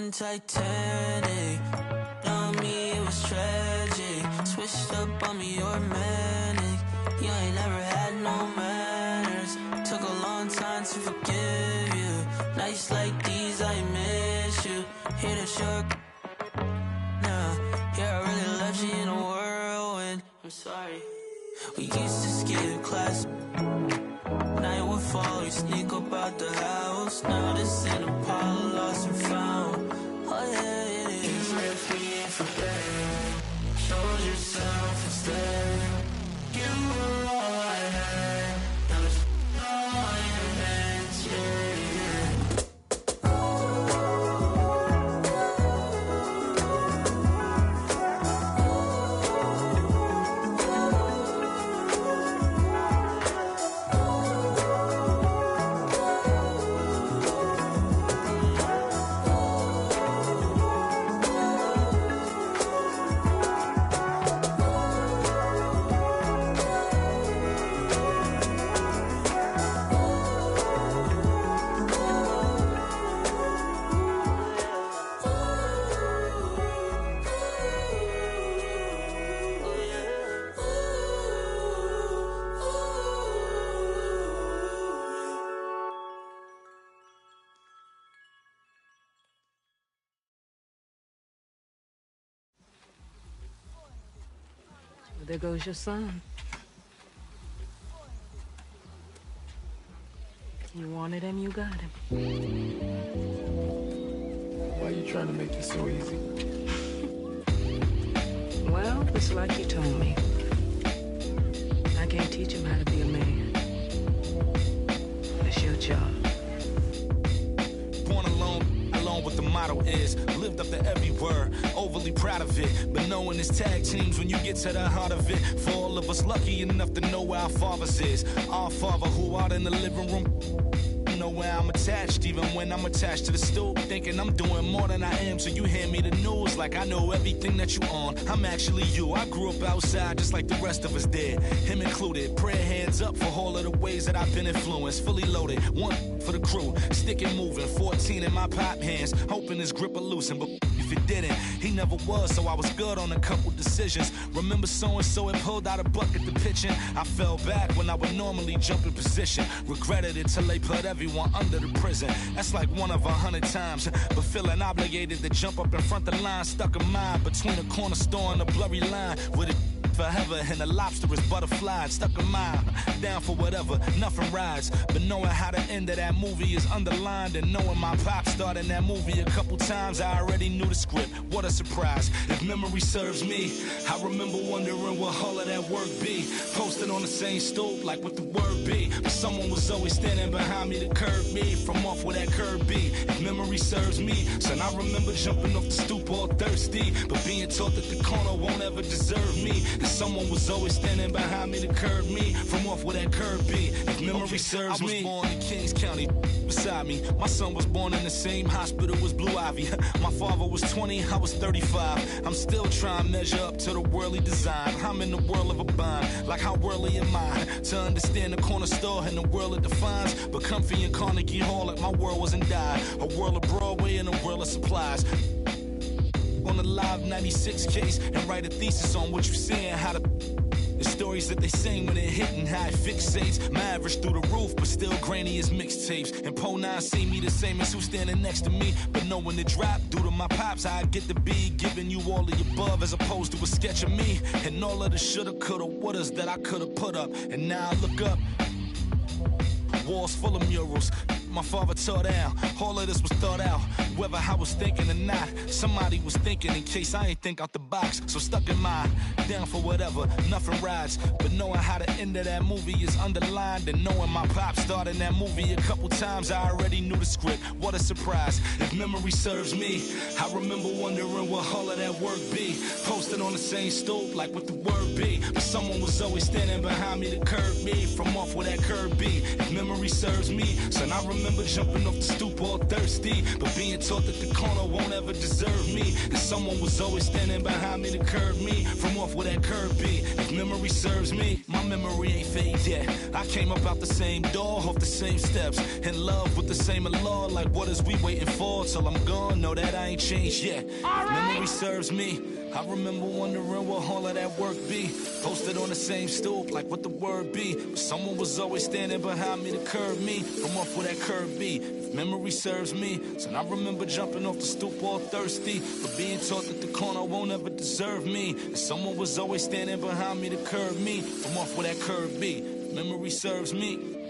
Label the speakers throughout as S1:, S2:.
S1: in Titanic. On me, it was tragic. Switched up on me, you're manic. You ain't never had no manners. Took a long time to forgive you. Nights like these, I miss you. Hear the shark. Nah, yeah, I really left you in a whirlwind. I'm sorry. We used to skip class. Night would fall, you sneak up out the house. Now this ain't Apollo, lost and found. Oh yeah, it is. You left me in for dead. Showed yourself instead. You were all I had. Now it's all your hands, yeah, yeah.
S2: There goes your son. You wanted him, you got him.
S3: Why are you trying to make this so easy?
S2: Well, it's like you told me. I can't teach him how to be a man. It's your job.
S4: Born alone, alone what the motto is. Lived up to every word, overly proud of it. But knowing it's tag teams when you get to the heart of it. For all of us lucky enough to know where our fathers is. Our father who out in the living room. Know where I'm attached, even when I'm attached to the stoop. Thinking I'm doing more than I am, so you hand me the news like I know everything that you on. I'm actually you. I grew up outside just like the rest of us did, him included. Prayer hands up for all of the ways that I've been influenced. Fully loaded, one for the crew, stick it moving. 14 in my pop hands, hoping his grip will loosen, but if it didn't, he never was, so I was good on a couple decisions. Remember so-and-so had pulled out a bucket to pitching. I fell back when I would normally jump in position. Regretted it till they put everyone under the prison. That's like 1 of 100 times. But feeling obligated to jump up in front of the line. Stuck in mind between a corner store and a blurry line. With it forever and the lobster is butterfly. Stuck a mile, down for whatever, nothing rides. But knowing how the end of that movie is underlined, and knowing my pop starred in that movie a couple times, I already knew the script. What a surprise. If memory serves me, I remember wondering what all of that work be. Posted on the same stoop like what the word be. But someone was always standing behind me to curb me from off where that curb be. If memory serves me, son, I remember jumping off the stoop all thirsty, but being taught that the corner won't ever deserve me. Someone was always standing behind me to curb me from off where that curb be. If memory serves me, I was born in Kings County, beside me. My son was born in the same hospital as Blue Ivy. My father was 20, I was 35. I'm still trying to measure up to the worldly design. I'm in the world of a bind, like how worldly am I? To understand the corner store and the world it defines. But comfy in Carnegie Hall like my world wasn't died. A world of Broadway and a world of supplies. On the Live 96 case and write a thesis on what you're seeing, how the stories that they sing when it hit and how it fixates. My average through the roof, but still grainy as mixtapes. And Po 9 see me the same as who's standing next to me. But knowing the drop due to my pops, I get to be giving you all of the above as opposed to a sketch of me. And all of the shoulda, coulda, wouldas that I coulda put up. And now I look up, walls full of murals. My father tore down, all of this was thought out. Whether I was thinking or not, somebody was thinking in case I ain't think out the box. So stuck in mind, down for whatever, nothing rides. But knowing how the end of that movie is underlined, and knowing my pop starred in that movie a couple times, I already knew the script. What a surprise. If memory serves me, I remember wondering what all of that work be. Posted on the same stoop like what the word be. But someone was always standing behind me to curb me from off where that curb be. If memory serves me, son, I remember remember jumping off the stoop all thirsty, but being taught that the corner won't ever deserve me, and someone was always standing behind me to curb me from off where that curb be. If memory serves me, my memory ain't fade yet. I came up out the same door, off the same steps, in love with the same law. Like what is we waiting for till I'm gone? Know that I ain't changed yet. If memory serves me, I remember wondering what all of that work be. Posted on the same stoop, like what the word be. But someone was always standing behind me to curb me from off where that curb be. If memory serves me, so I remember jumping off the stoop all thirsty, but being taught that the corner won't ever deserve me, and someone was always standing behind me to curb me from off where that curb be. If memory serves me.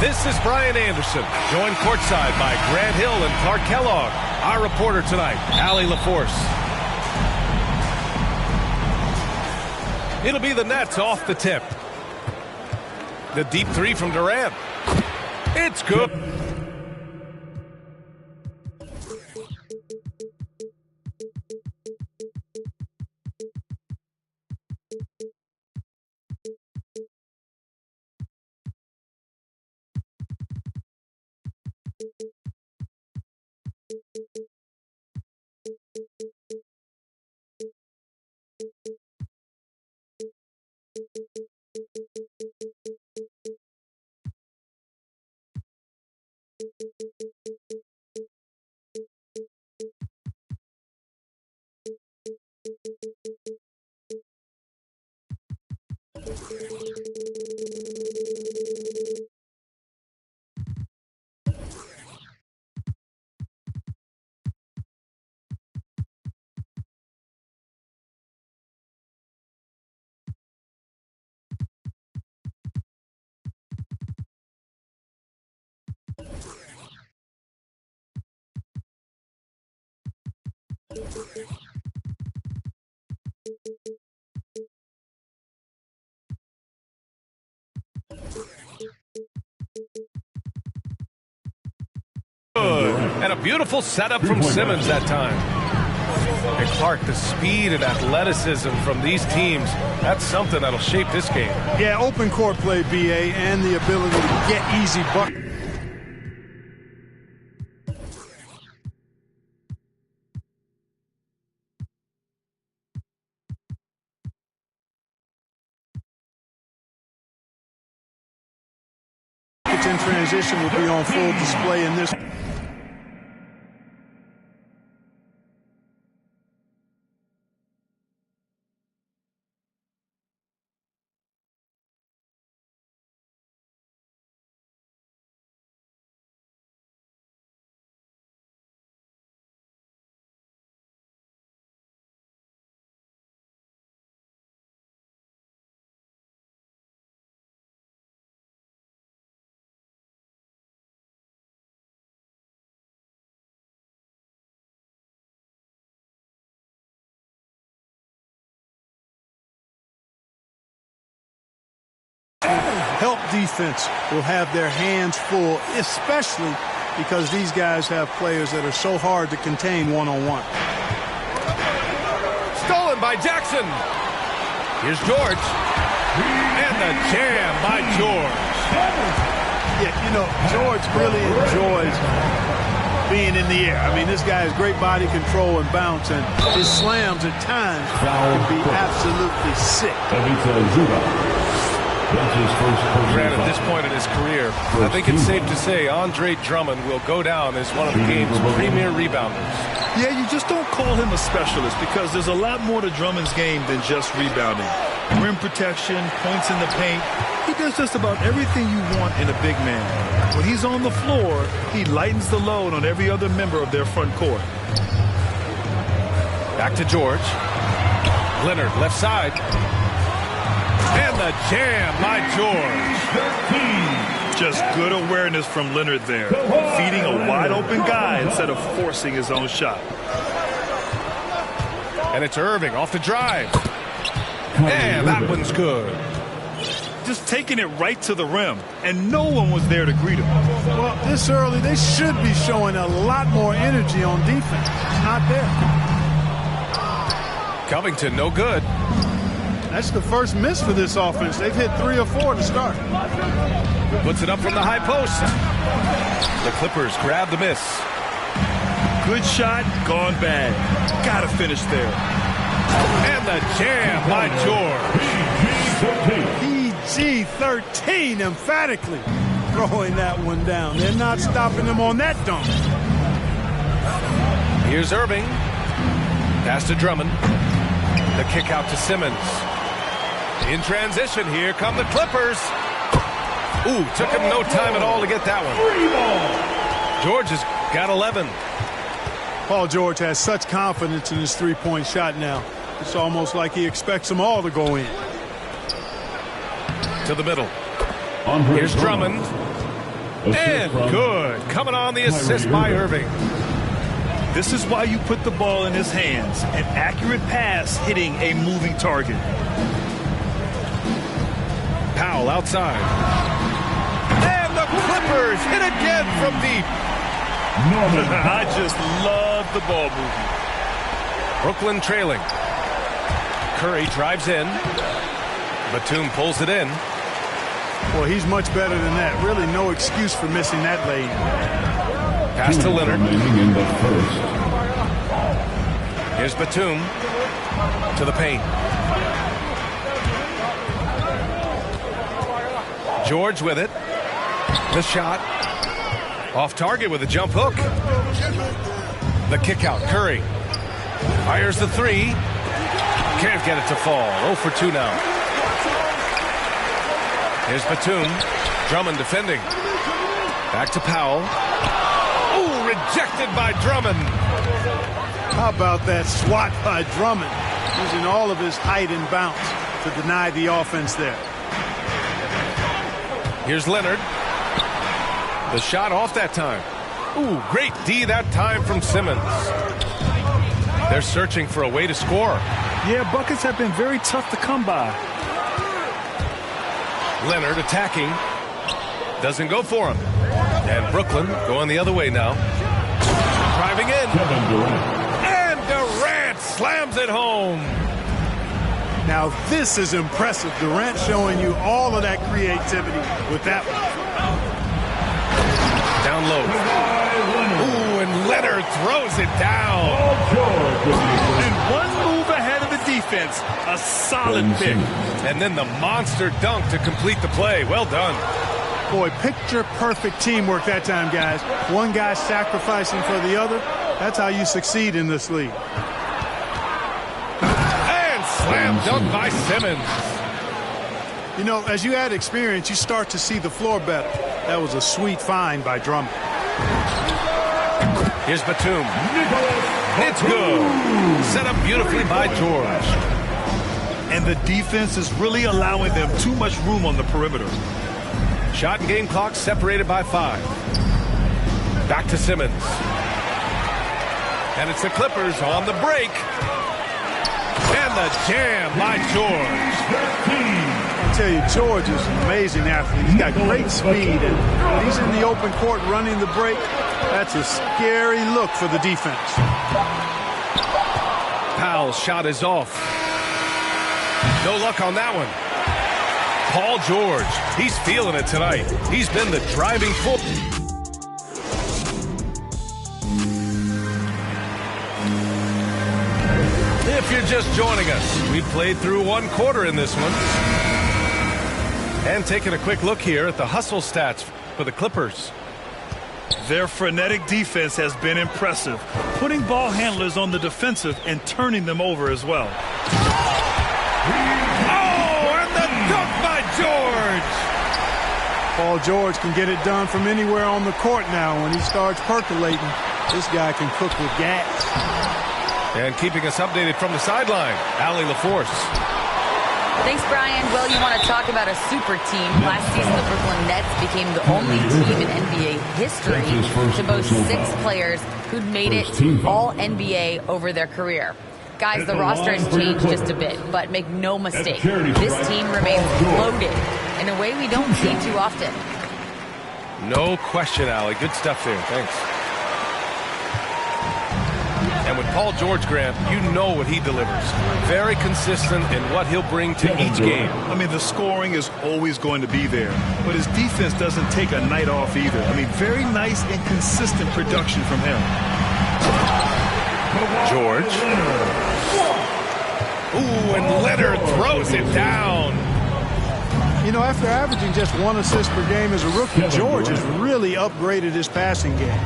S5: This is Brian Anderson, joined courtside by Grant Hill and Clark Kellogg. Our reporter tonight, Allie LaForce. It'll be the Nets off the tip. The deep three from Durant. It's good. And a beautiful setup from Simmons that time. And Clark, the speed and athleticism from these teams, that's something that'll shape this game.
S6: Yeah, open court play, BA, and the ability to get easy buckets. In transition will be on full display in this. Help defense will have their hands full, especially because these guys have players that are so hard to contain one-on-one.
S5: Stolen by Jackson. Here's George. And the jam by George.
S6: Yeah, you know, George really enjoys being in the air. I mean, this guy has great body control and bounce, and his slams at times can be absolutely sick.
S5: Grant, at this point in his career, I think it's safe to say Andre Drummond will go down as one of the game's premier rebounders.
S6: Yeah, you just don't call him a specialist because there's a lot more to Drummond's game than just rebounding. Rim protection, points in the paint. He does just about everything you want in a big man. When he's on the floor, he lightens the load on every other member of their front court.
S5: Back to George. Leonard, left side. And the jam by George.
S6: Just good awareness from Leonard there. Feeding a wide-open guy instead of forcing his own shot.
S5: And it's Irving off the drive. And that one's good.
S6: Just taking it right to the rim, and no one was there to greet him.
S7: Well, this early, they should be showing a lot more energy on defense. Not there.
S5: Covington, no good.
S7: That's the first miss for this offense. They've hit 3 or 4 to start.
S5: Puts it up from the high post. The Clippers grab the miss.
S6: Good shot, gone bad. Gotta finish there.
S5: And the jam by George.
S7: PG-13 emphatically throwing that one down. They're not stopping him on that dunk.
S5: Here's Irving. Pass to Drummond. The kick out to Simmons. In transition, here come the Clippers. Ooh, took him no time at all to get that one. George has got 11.
S7: Paul George has such confidence in his three-point shot now. It's almost like he expects them all to go in.
S5: To the middle. Here's Drummond. And good. Coming on the assist by Irving.
S6: This is why you put the ball in his hands. An accurate pass hitting a moving target.
S5: Powell outside. And the Clippers hit again from deep.
S6: I just love the ball movement.
S5: Brooklyn trailing. Curry drives in. Batum pulls it in.
S7: Well, he's much better than that. Really no excuse for missing that lane.
S5: Pass to Leonard. Here's Batum to the paint. George with it. The shot. Off target with a jump hook. The kick out. Curry fires the three. Can't get it to fall. 0 for 2 now. Here's Batum. Drummond defending. Back to Powell. Ooh, rejected by Drummond.
S7: How about that swat by Drummond? Using all of his height and bounce to deny the offense there.
S5: Here's Leonard. The shot off that time. Ooh, great D that time from Simmons. They're searching for a way to score.
S6: Yeah, buckets have been very tough to come by.
S5: Leonard attacking. Doesn't go for him. And Brooklyn going the other way now. Driving in. And Durant slams it home.
S7: Now this is impressive. Durant showing you all of that creativity with that one.
S5: Down low. Ooh, and Leonard throws it down.
S6: And one move ahead of the defense. A solid pick.
S5: And then the monster dunk to complete the play. Well done.
S7: Boy, picture-perfect teamwork that time, guys. One guy sacrificing for the other. That's how you succeed in this league.
S5: And slam dunk by Simmons.
S7: You know, as you add experience, you start to see the floor better. That was a sweet find by Drummond.
S5: Here's Batum. It's good. Set up beautifully by George.
S6: And the defense is really allowing them too much room on the perimeter.
S5: Shot and game clock separated by 5. Back to Simmons. And it's the Clippers on the break. And the jam by George.
S7: I'll tell you, George is an amazing athlete. He's got great speed, and when he's in the open court running the break, that's a scary look for the defense.
S5: Powell's shot is off. No luck on that one. Paul George, he's feeling it tonight. He's been the driving force. If you're just joining us, we played through 1 quarter in this one. And taking a quick look here at the hustle stats for the Clippers.
S6: Their frenetic defense has been impressive, putting ball handlers on the defensive and turning them over as well.
S5: Oh, and the dunk by George!
S7: Paul George can get it done from anywhere on the court now. When he starts percolating, this guy can cook with gas.
S5: And keeping us updated from the sideline, Allie LaForce.
S8: Thanks, Brian. Well, you want to talk about a super team. Last season, the Brooklyn Nets became the only team in NBA history to boast 6 players who'd made it to All-NBA over their career. Guys, the roster has changed just a bit, but make no mistake, this team remains loaded in a way we don't see too often.
S5: No question, Allie. Good stuff there. Thanks. And with Paul George, Grant, you know what he delivers. Very consistent in what he'll bring to each game.
S6: I mean, the scoring is always going to be there, but his defense doesn't take a night off either. I mean, very nice and consistent production from him.
S5: George. Ooh, and Leonard throws it down.
S7: You know, after averaging just 1 assist per game as a rookie, George has really upgraded his passing game.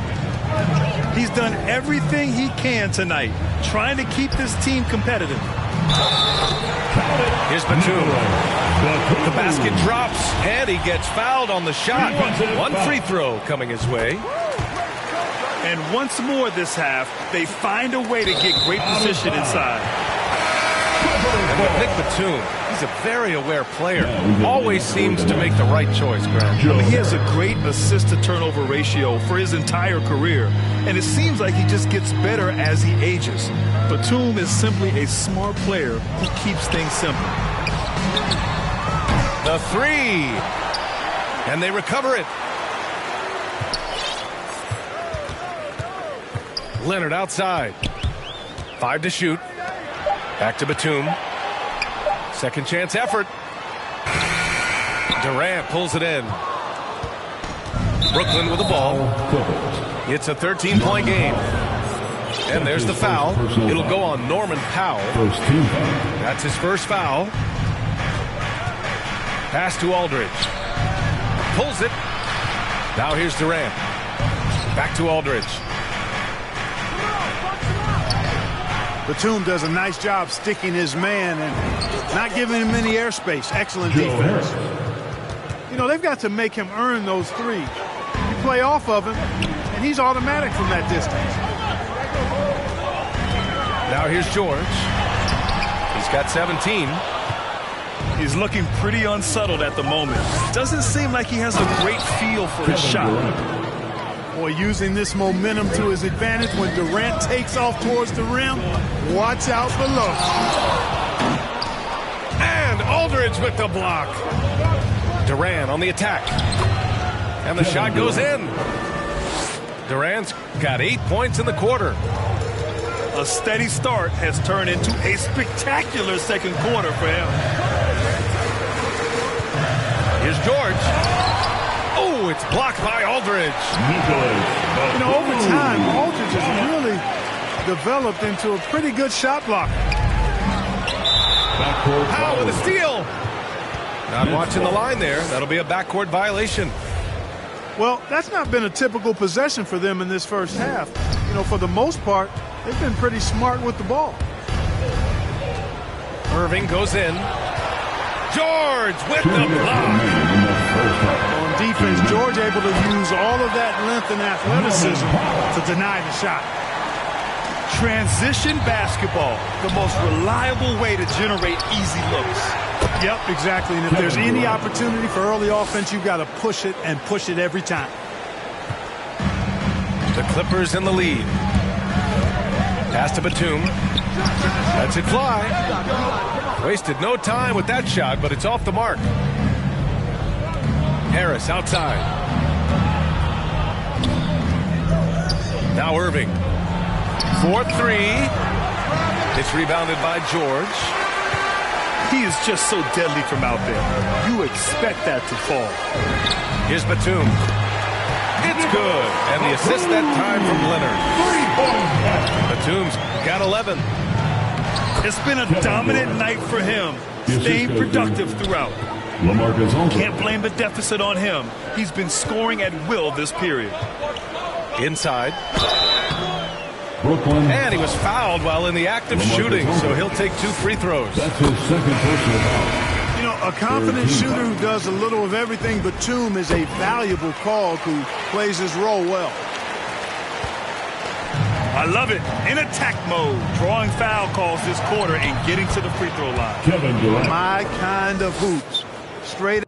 S6: He's done everything he can tonight, trying to keep this team competitive.
S5: Here's Batum. The basket drops, and he gets fouled on the shot. 1 free throw coming his way.
S6: And once more this half, they find a way to get great position inside.
S5: And with Nick Batum, he's a very aware player. Always seems to make the right choice, Grant.
S6: I mean, he has a great assist-to-turnover ratio for his entire career, and it seems like he just gets better as he ages. Batum is simply a smart player who keeps things simple.
S5: The 3. And they recover it. Leonard outside. 5 to shoot. Back to Batum. Second chance effort. Durant pulls it in. Brooklyn with the ball. It's a 13-point game. And there's the foul. It'll go on Norman Powell. That's his first foul. Pass to Aldridge. Pulls it. Now here's Durant. Back to Aldridge.
S7: Batum does a nice job sticking his man and not giving him any airspace. Excellent defense. You know, they've got to make him earn those threes. You play off of him, and he's automatic from that distance.
S5: Now here's George. He's got 17.
S6: He's looking pretty unsettled at the moment. Doesn't seem like he has a great feel for his shot.
S7: Boy, using this momentum to his advantage when Durant takes off towards the rim. Watch out below.
S5: And Aldridge with the block. Durant on the attack. And the shot goes in. Durant's got 8 points in the quarter.
S6: A steady start has turned into a spectacular second quarter for him.
S5: Here's George. Oh, it's blocked by Aldridge.
S7: You know, over time, Aldridge has really developed into a pretty good shot blocker.
S5: Powell with a steal. Not watching the line there. That'll be a backcourt violation.
S7: Well, that's not been a typical possession for them in this first half. You know, for the most part, they've been pretty smart with the ball.
S5: Irving goes in. George with the block.
S7: On defense, George able to use all of that length and athleticism to deny the shot.
S6: Transition basketball, the most reliable way to generate easy looks.
S7: Yep, exactly. And if there's any opportunity for early offense, you've got to push it and push it every time.
S5: The Clippers in the lead. Pass to Batum. Lets it fly. Wasted no time with that shot, but it's off the mark. Harris outside. Now Irving. 4-3. It's rebounded by George.
S6: He is just so deadly from out there. You expect that to fall.
S5: Here's Batum. It's good. And the assist that time from Leonard. Batum's got 11.
S6: It's been a dominant night for him, staying productive throughout. Can't blame the deficit on him. He's been scoring at will this period.
S5: Inside. Brooklyn. And he was fouled while in the act of shooting, so he'll take 2 free throws.
S7: That's his second personal foul. You know, a confident shooter who does a little of everything, but Batum is a valuable cog who plays his role well.
S6: I love it. In attack mode, drawing foul calls this quarter and getting to the free throw line.
S7: Kevin Durant. My kind of hoops. Straight.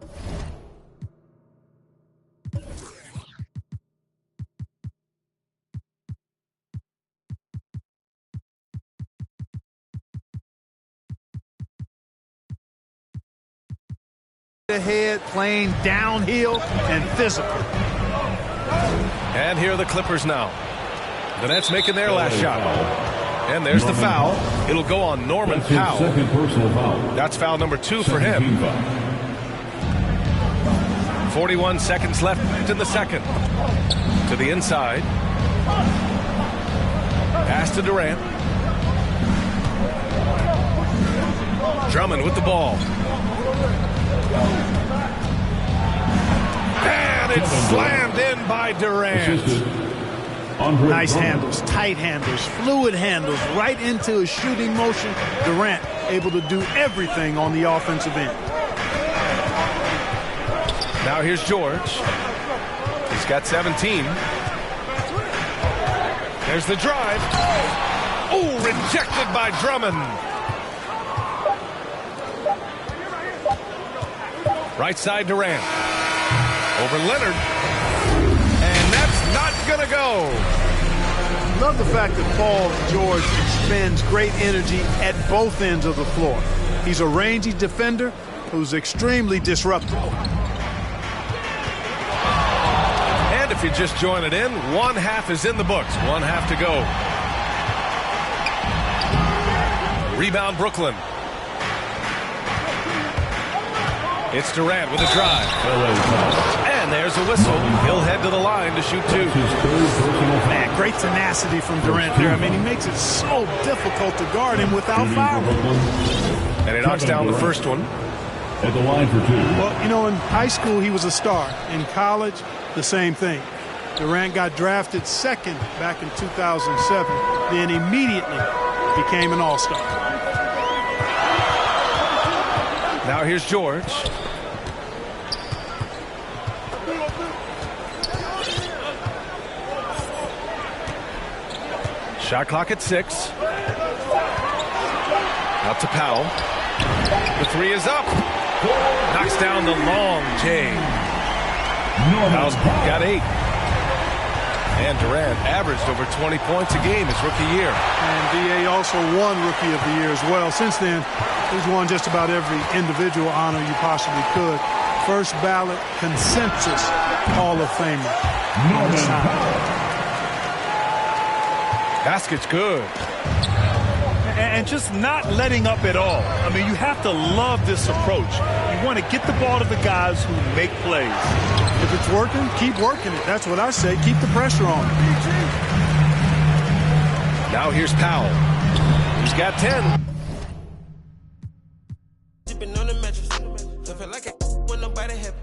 S7: Ahead, playing downhill and physical.
S5: And here are the Clippers now. The Nets making their last shot. And there's the foul. It'll go on Norman Powell.
S3: Second personal foul.
S5: That's foul number 2 for him. 41 seconds left in the second. To the inside. Pass to Durant. Drummond with the ball. And it's slammed in by Durant.
S7: Nice handles, tight handles, fluid handles, right into a shooting motion. Durant able to do everything on the offensive end.
S5: Now here's George. He's got 17. There's the drive. Oh, rejected by Drummond. Right side Durant. Over Leonard. And that's not going to go.
S7: Love the fact that Paul George expends great energy at both ends of the floor. He's a rangy defender who's extremely disruptive.
S5: And if you just join it in, 1 half is in the books. 1 half to go. Rebound Brooklyn. It's Durant with a drive. And there's a whistle. He'll head to the line to shoot 2.
S7: Man, great tenacity from Durant there. I mean, he makes it so difficult to guard him without fouling.
S5: And he knocks down the first one.
S3: At the line for 2.
S7: Well, you know, in high school, he was a star. In college, the same thing. Durant got drafted second back in 2007, then immediately became an all-star.
S5: Now here's George. Shot clock at 6. Out to Powell. The 3 is up. Knocks down the long J. Powell's got 8. And Durant averaged over 20 points a game his rookie year.
S7: And D.A. also won Rookie of the Year as well. Since then, he's won just about every individual honor you possibly could. First ballot consensus Hall of Famer.
S5: Basket's good.
S6: And just not letting up at all. I mean, you have to love this approach. You want to get the ball to the guys who make plays.
S7: If it's working, keep working it. That's what I say. Keep the pressure on.
S5: Now here's Powell. He's got 10.
S1: Sipping on the mattress. I feel like when nobody happy.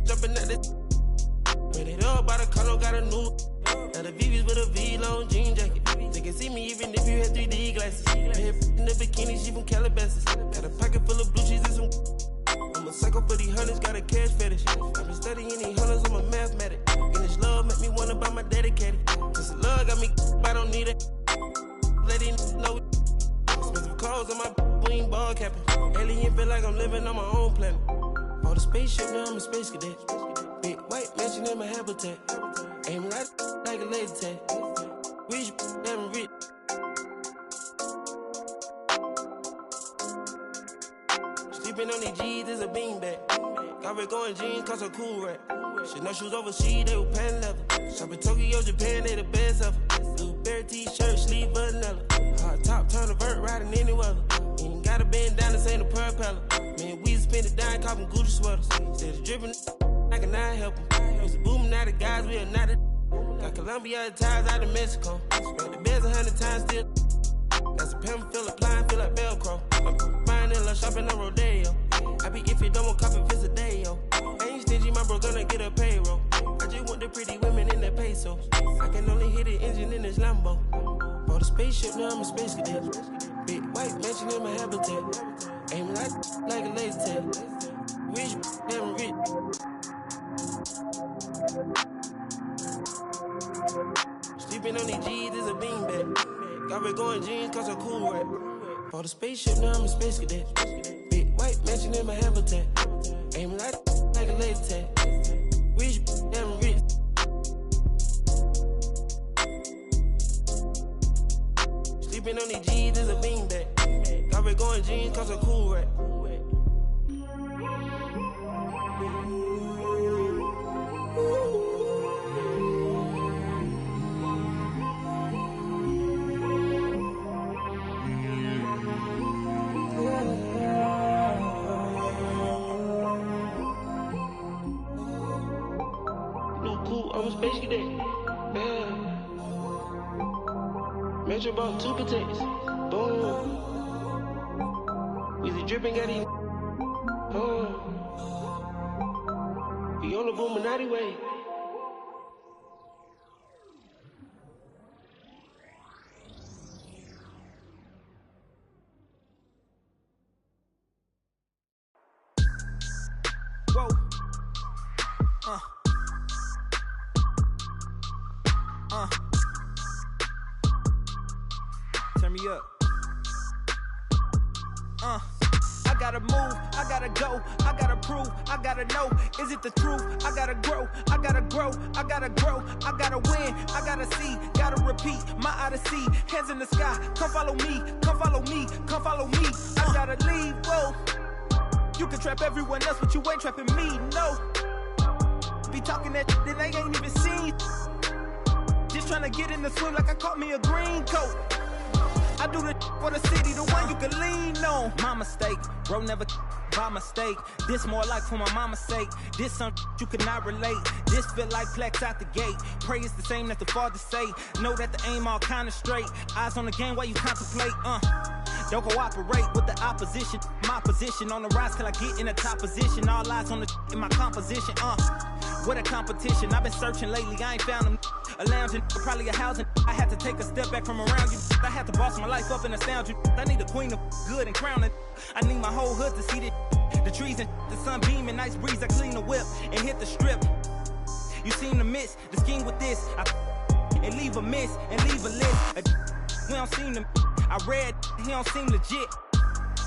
S1: Jumping at the. Read it up by the color, got a new. Now the VV's with a V-long jean jacket. They can see me even if you had 3D glasses. Head in the bikini, she from Calabasas. Got a pocket full of blue cheese and some. I'm a psycho for these hunters, got a cash fetish. I've been studying these hunters, I'm a mathematic. And this love make me wanna buy my dedicated. This love got me, I don't need it. Letting know expensive clothes on my wing ball capping. Alien feel like I'm living on my own planet. All the spaceship, now I'm a space cadet. Big white mansion in my habitat. Aim right like a laser tag. Rich, damn rich. Sleeping on these G's is a beanbag. Got red going jeans, cause a cool rack. Shit, no shoes overseas, they were pan leather. Shop in Tokyo, Japan, they the best ever. Blueberry t-shirt, sleeve vanilla. Hard top, turn a vert, riding any weather. Ain't gotta bend down, this ain't a propeller. Man, we spend it down, copping Gucci sweaters. Instead of dripping, I cannot help them. Used to boom, now the guys, we are not a. Got Colombia ties out of Mexico. Spread the beds 100 times still. Got some pimp, feel applying, feel like Velcro. My
S9: vanilla shopping on Rodeo. I be if you don't want coffee, visit day, yo. Ain't stingy, my bro gonna get a payroll. I just want the pretty women in the pesos. I can only hit the engine in this Lambo. Bought a spaceship, now I'm a space cadet. Big white mansion in my habitat. Aim like a laser tag. Rich, damn rich. Sleeping on these G's is a beanbag. Got me going jeans cause I'm cool rap. Bought a spaceship, now I'm a space cadet. Big white mansion in my habitat. Aim like a laser tag. Rich, damn rich. Sleeping on these G's is a beanbag. Got me going jeans cause I'm cool rap. I'm a space cadet. Yeah. Metro bought 2 potatoes. Boom. Weezy dripping, got these. We on the Boominati way.
S10: Whoa. Turn me up. I gotta move, I gotta go, I gotta prove, I gotta know, is it the truth? I gotta grow, I gotta grow, I gotta grow, I gotta win, I gotta see, gotta repeat, my odyssey, hands in the sky, come follow me, come follow me, come follow me, I gotta leave, whoa. You can trap everyone else, but you ain't trapping me, no. Be talking that shit they ain't even seen. Just trying to get in the swim like I caught me a green coat. I do the for the city, the one you can lean on. My mistake, bro, never by mistake. This more like for my mama's sake. This something you could not relate. This feel like flex out the gate. Pray it's the same that the father say. Know that the aim all kinda straight. Eyes on the game while you contemplate, Don't cooperate with the opposition. My position on the rise till I get in the top position. All eyes on the in my composition, What a competition. I've been searching lately, I ain't found them. A lounging, probably a housing. I had to take a step back from around you. I had to boss my life up and astound you. I need a queen of good and crown it. I need my whole hood to see this. The trees and the sun beaming, nice breeze. I clean the whip and hit the strip. You seem to miss the scheme with this. And leave a miss and leave a list. We don't seem to. I read, he don't seem legit.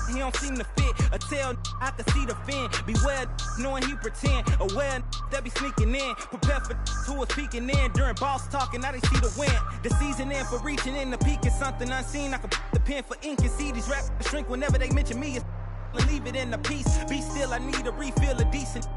S10: He don't seem to fit. A tail, I can see the fin. Beware, knowing he pretend. Aware, that be sneaking in. Prepare for who is peeking in. During boss talking, now they see the win. The season in for reaching in the peak is something unseen. I can put the pen for ink and see these rap shrink whenever they mention me. Leave it in the piece. Be still, I need a refill of decent.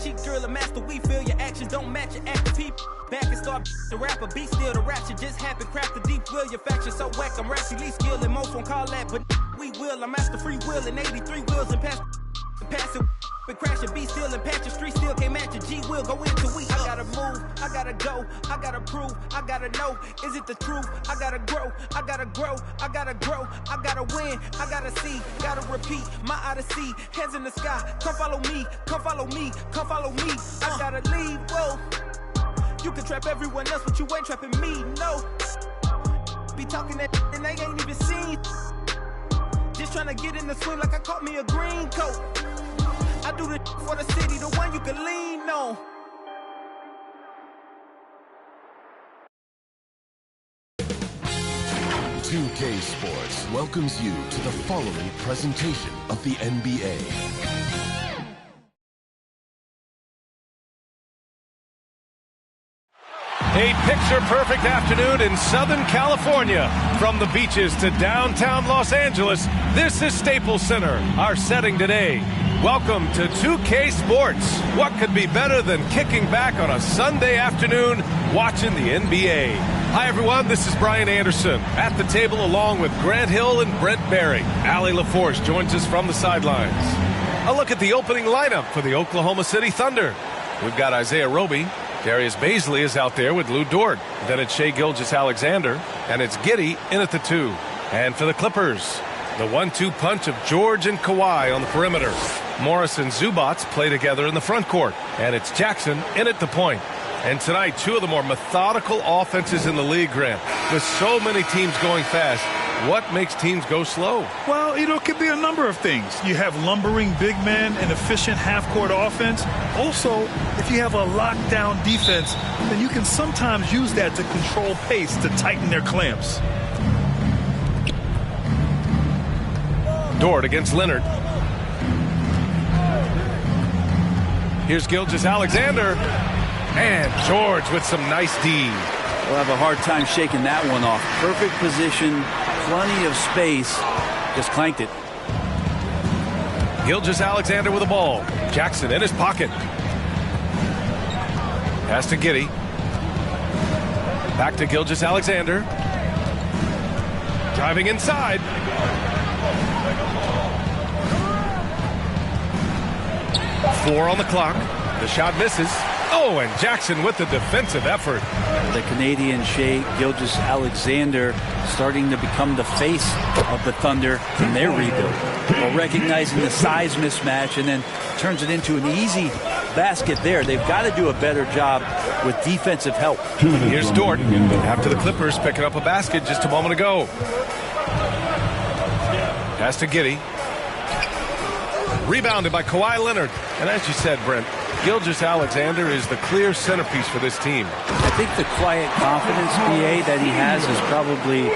S10: Cheek drill a master, we feel your actions don't match your active people. Back and start the rapper, be still the ratchet just happened. Craft the deep will, your faction so whack. I'm rationally least skilled and most won't call that, but we will. I'm master free will and 83 wheels and pass it. Been crashing, be still and patch the street still can't match a G will go into we. I gotta move, I gotta go, I gotta prove, I gotta know, is it the truth? I gotta grow, I gotta grow, I gotta grow, I gotta win, I gotta see, gotta repeat, my odyssey, hands in the sky, come follow me, come follow me, come follow me, I gotta leave, whoa. You can trap everyone else, but you ain't trapping me, no. Be talking that and they ain't even seen. Just trying to get in the swim like I caught me a green coat. I do the for the city, the one you can lean on.
S11: $2K Sports welcomes you to the following presentation of the NBA.
S5: A picture-perfect afternoon in Southern California. From the beaches to downtown Los Angeles, this is Staples Center, our setting today. Welcome to 2K Sports. What could be better than kicking back on a Sunday afternoon watching the NBA? Hi, everyone. This is Brian Anderson at the table along with Grant Hill and Brent Barry. Allie LaForce joins us from the sidelines. A look at the opening lineup for the Oklahoma City Thunder. We've got Isaiah Roby. Darius Baisley is out there with Lou Dort. Then it's Shai Gilgeous-Alexander, and it's Giddey in at the 2. And for the Clippers, The 1-2 punch of George and Kawhi on the perimeter. Morris and Zubac play together in the front court. And it's Jackson in at the point. And tonight, two of the more methodical offenses in the league, Grant. With so many teams going fast, what makes teams go slow?
S6: Well, it could be a number of things. You have lumbering big men and efficient half-court offense. Also, if you have a lockdown defense, then you can sometimes use that to control pace to tighten their clamps.
S5: Dort against Leonard. Here's Gilgeous-Alexander. And George with some nice D.
S12: We'll have a hard time shaking that one off. Perfect position, plenty of space. Just clanked it.
S5: Gilgeous-Alexander with the ball. Jackson in his pocket. Pass to Giddey. Back to Gilgeous-Alexander. Driving inside. Four on the clock. The shot misses. Oh, and Jackson with the defensive effort.
S12: The Canadian Shai Gilgeous-Alexander starting to become the face of the Thunder in their rebuild. Well, recognizing the size mismatch and then turns it into an easy basket there. They've got to do a better job with defensive help.
S5: Here's Dort after the Clippers picking up a basket just a moment ago. Pass to Giddey. Rebounded by Kawhi Leonard. And as you said, Brent, Gilgeous-Alexander is the clear centerpiece for this team.
S12: I think the quiet confidence, BA, that he has is probably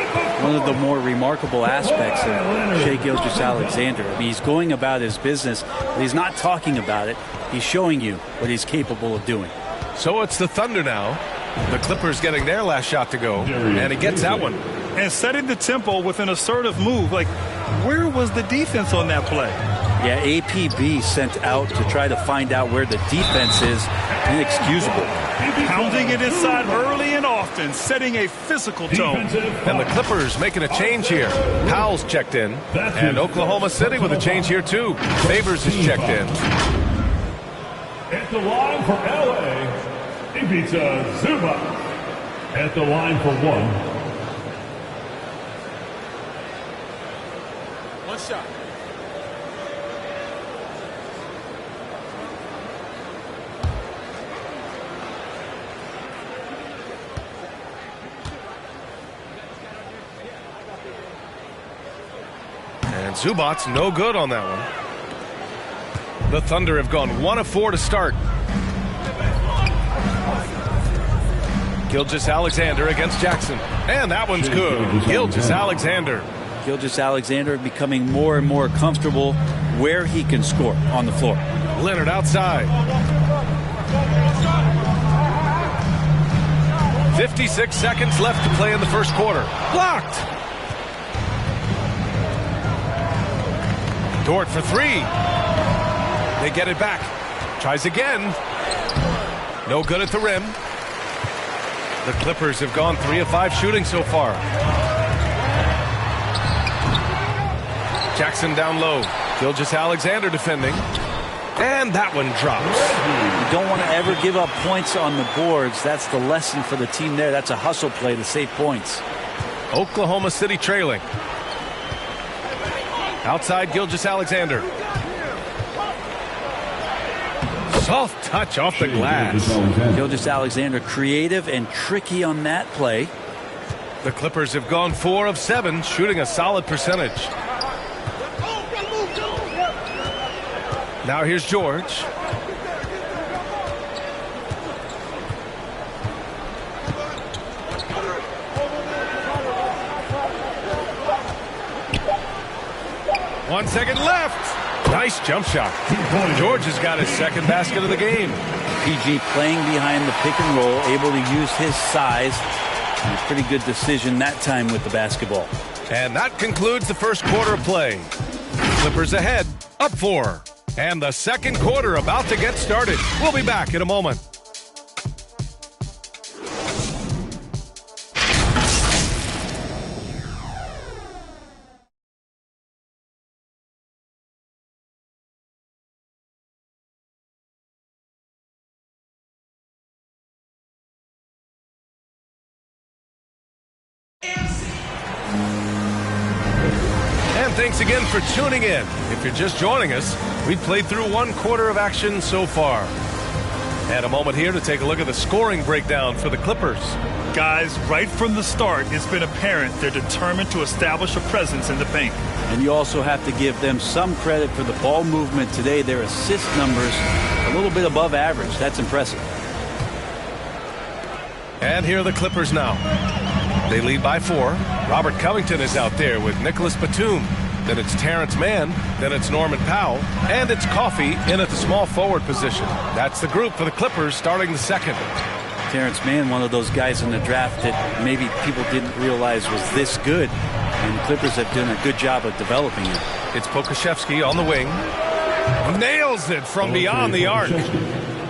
S12: one of the more remarkable aspects of Shai Gilgeous-Alexander. I mean, he's going about his business, but he's not talking about it. He's showing you what he's capable of doing.
S5: So it's the Thunder now. The Clippers getting their last shot to go, and he gets that one.
S6: And setting the tempo with an assertive move. Like, where was the defense on that play?
S12: Yeah, APB sent out to try to find out where the defense is. Inexcusable.
S6: Pounding it inside early and often, setting a physical tone.
S5: And the Clippers making a change here. Powell's checked in, and Oklahoma City with a change here too. Favors is checked in.
S3: At the line for LA, Ivica Zubac. At the line for one.
S10: One shot.
S5: And Zubac's no good on that one. The Thunder have gone 1 of 4 to start. Gilgeous-Alexander against Jackson. And that one's good. Gilgeous-Alexander.
S12: Gilgeous-Alexander becoming more and more comfortable where he can score on the floor.
S5: Leonard outside. 56 seconds left to play in the first quarter. Blocked. Dort for three. They get it back. Tries again. No good at the rim. The Clippers have gone 3 of 5 shooting so far. Jackson down low. Gilgeous-Alexander defending. And that one drops.
S12: You don't want to ever give up points on the boards. That's the lesson for the team there. That's a hustle play to save points.
S5: Oklahoma City trailing. Outside Gilgeous-Alexander. Soft touch off the glass.
S12: Gilgeous-Alexander creative and tricky on that play.
S5: The Clippers have gone 4 of 7, shooting a solid percentage. Now here's George. One second left. Nice jump shot. George has got his second basket of the game.
S12: PG playing behind the pick and roll, able to use his size. And a pretty good decision that time with the basketball.
S5: And that concludes the first quarter of play. Clippers ahead, up 4. And the second quarter about to get started. We'll be back in a moment. And thanks again for tuning in. If you're just joining us, we've played through 1/4 of action so far. And a moment here to take a look at the scoring breakdown for the Clippers.
S6: Guys, right from the start, it's been apparent they're determined to establish a presence in the paint.
S12: And you also have to give them some credit for the ball movement today. Their assist numbers a little bit above average. That's impressive.
S5: And here are the Clippers now. They lead by 4. Robert Covington is out there with Nicholas Batum. Then it's Terrence Mann. Then it's Norman Powell. And it's Coffey in at the small forward position. That's the group for the Clippers starting the second.
S12: Terrence Mann, one of those guys in the draft that maybe people didn't realize was this good. And the Clippers have done a good job of developing it.
S5: It's Pokusevski on the wing. Nails it from beyond the arc.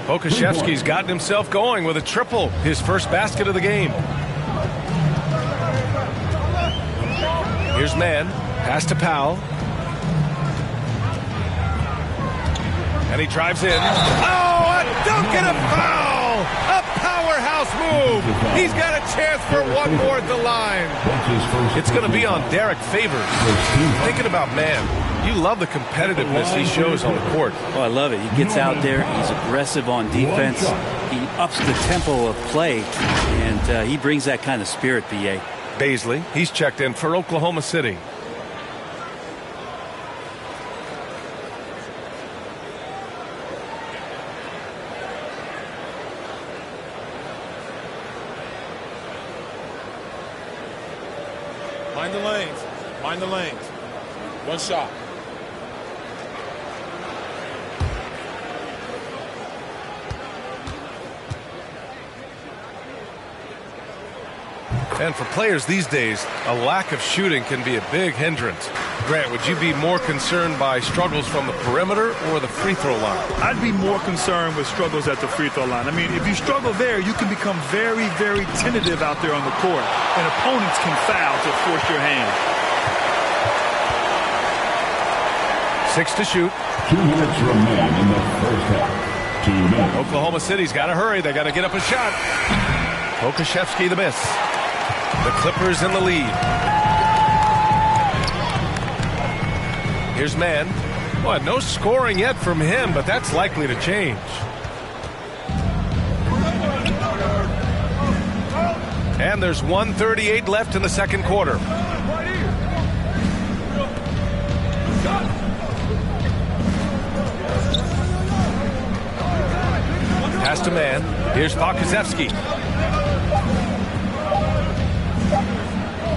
S5: Pokusevski's gotten himself going with a triple, his first basket of the game. Here's Mann. Pass to Powell. And he drives in. Oh, a dunk and a foul! A powerhouse move! He's got a chance for one more at the line. It's going to be on Derek Favors. Thinking about Mann, you love the competitiveness he shows on the court.
S12: Oh, I love it. He gets out there. He's aggressive on defense. He ups the tempo of play, and he brings that kind of spirit, B.A.
S5: Baisley, he's checked in for Oklahoma City.
S13: Mind the lanes. Mind the lanes. One shot.
S5: And for players these days, a lack of shooting can be a big hindrance. Grant, would you be more concerned by struggles from the perimeter or the free throw line?
S6: I'd be more concerned with struggles at the free throw line. I mean, if you struggle there, you can become very, very tentative out there on the court, and opponents can foul to force your hand.
S5: 6 to shoot.
S3: 2 minutes remain in the first half. 2 minutes.
S5: Oklahoma City's got to hurry. They got to get up a shot. Pokusevski the miss. The Clippers in the lead. Here's Mann. Well, no scoring yet from him, but that's likely to change. And there's 1:38 left in the second quarter. Pass to Mann. Here's Pokusevski.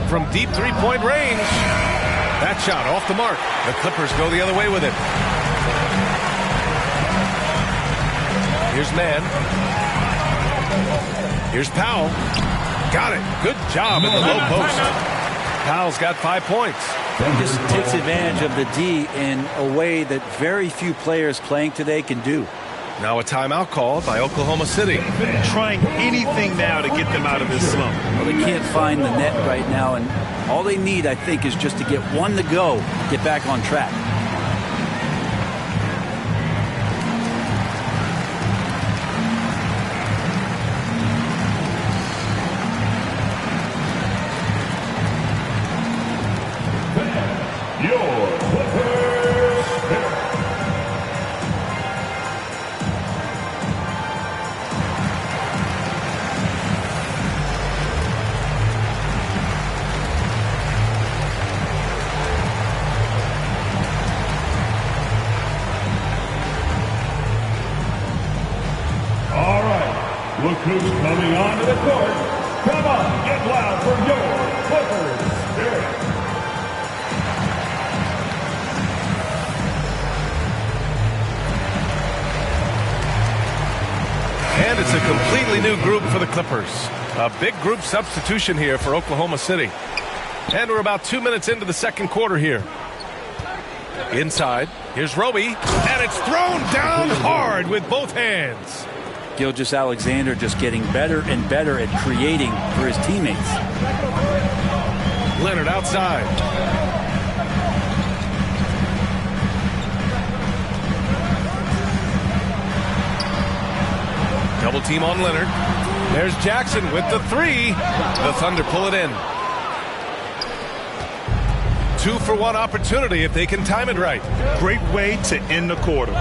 S5: From deep three-point range. That shot off the mark. The Clippers go the other way with it. Here's Mann. Here's Powell. Got it. Good job in the low post. Powell's got 5 points.
S12: Just takes advantage of the D in a way that very few players playing today can do.
S5: Now a timeout called by Oklahoma City.
S6: Trying anything now to get them out of this slump.
S12: Well, they can't find the net right now, and all they need, I think, is just to get one to go, get back on track.
S3: Look who's coming onto the court. Come on, get loud for your Clippers Spirit.
S5: And it's a completely new group for the Clippers. A big group substitution here for Oklahoma City. And we're about 2 minutes into the second quarter here. Inside, here's Roby, and it's thrown down hard with both hands.
S12: Gilgeous-Alexander just getting better and better at creating for his teammates.
S5: Leonard outside. Double team on Leonard. There's Jackson with the three. The Thunder pull it in. 2-for-1 opportunity if they can time it right.
S6: Great way to end the quarter.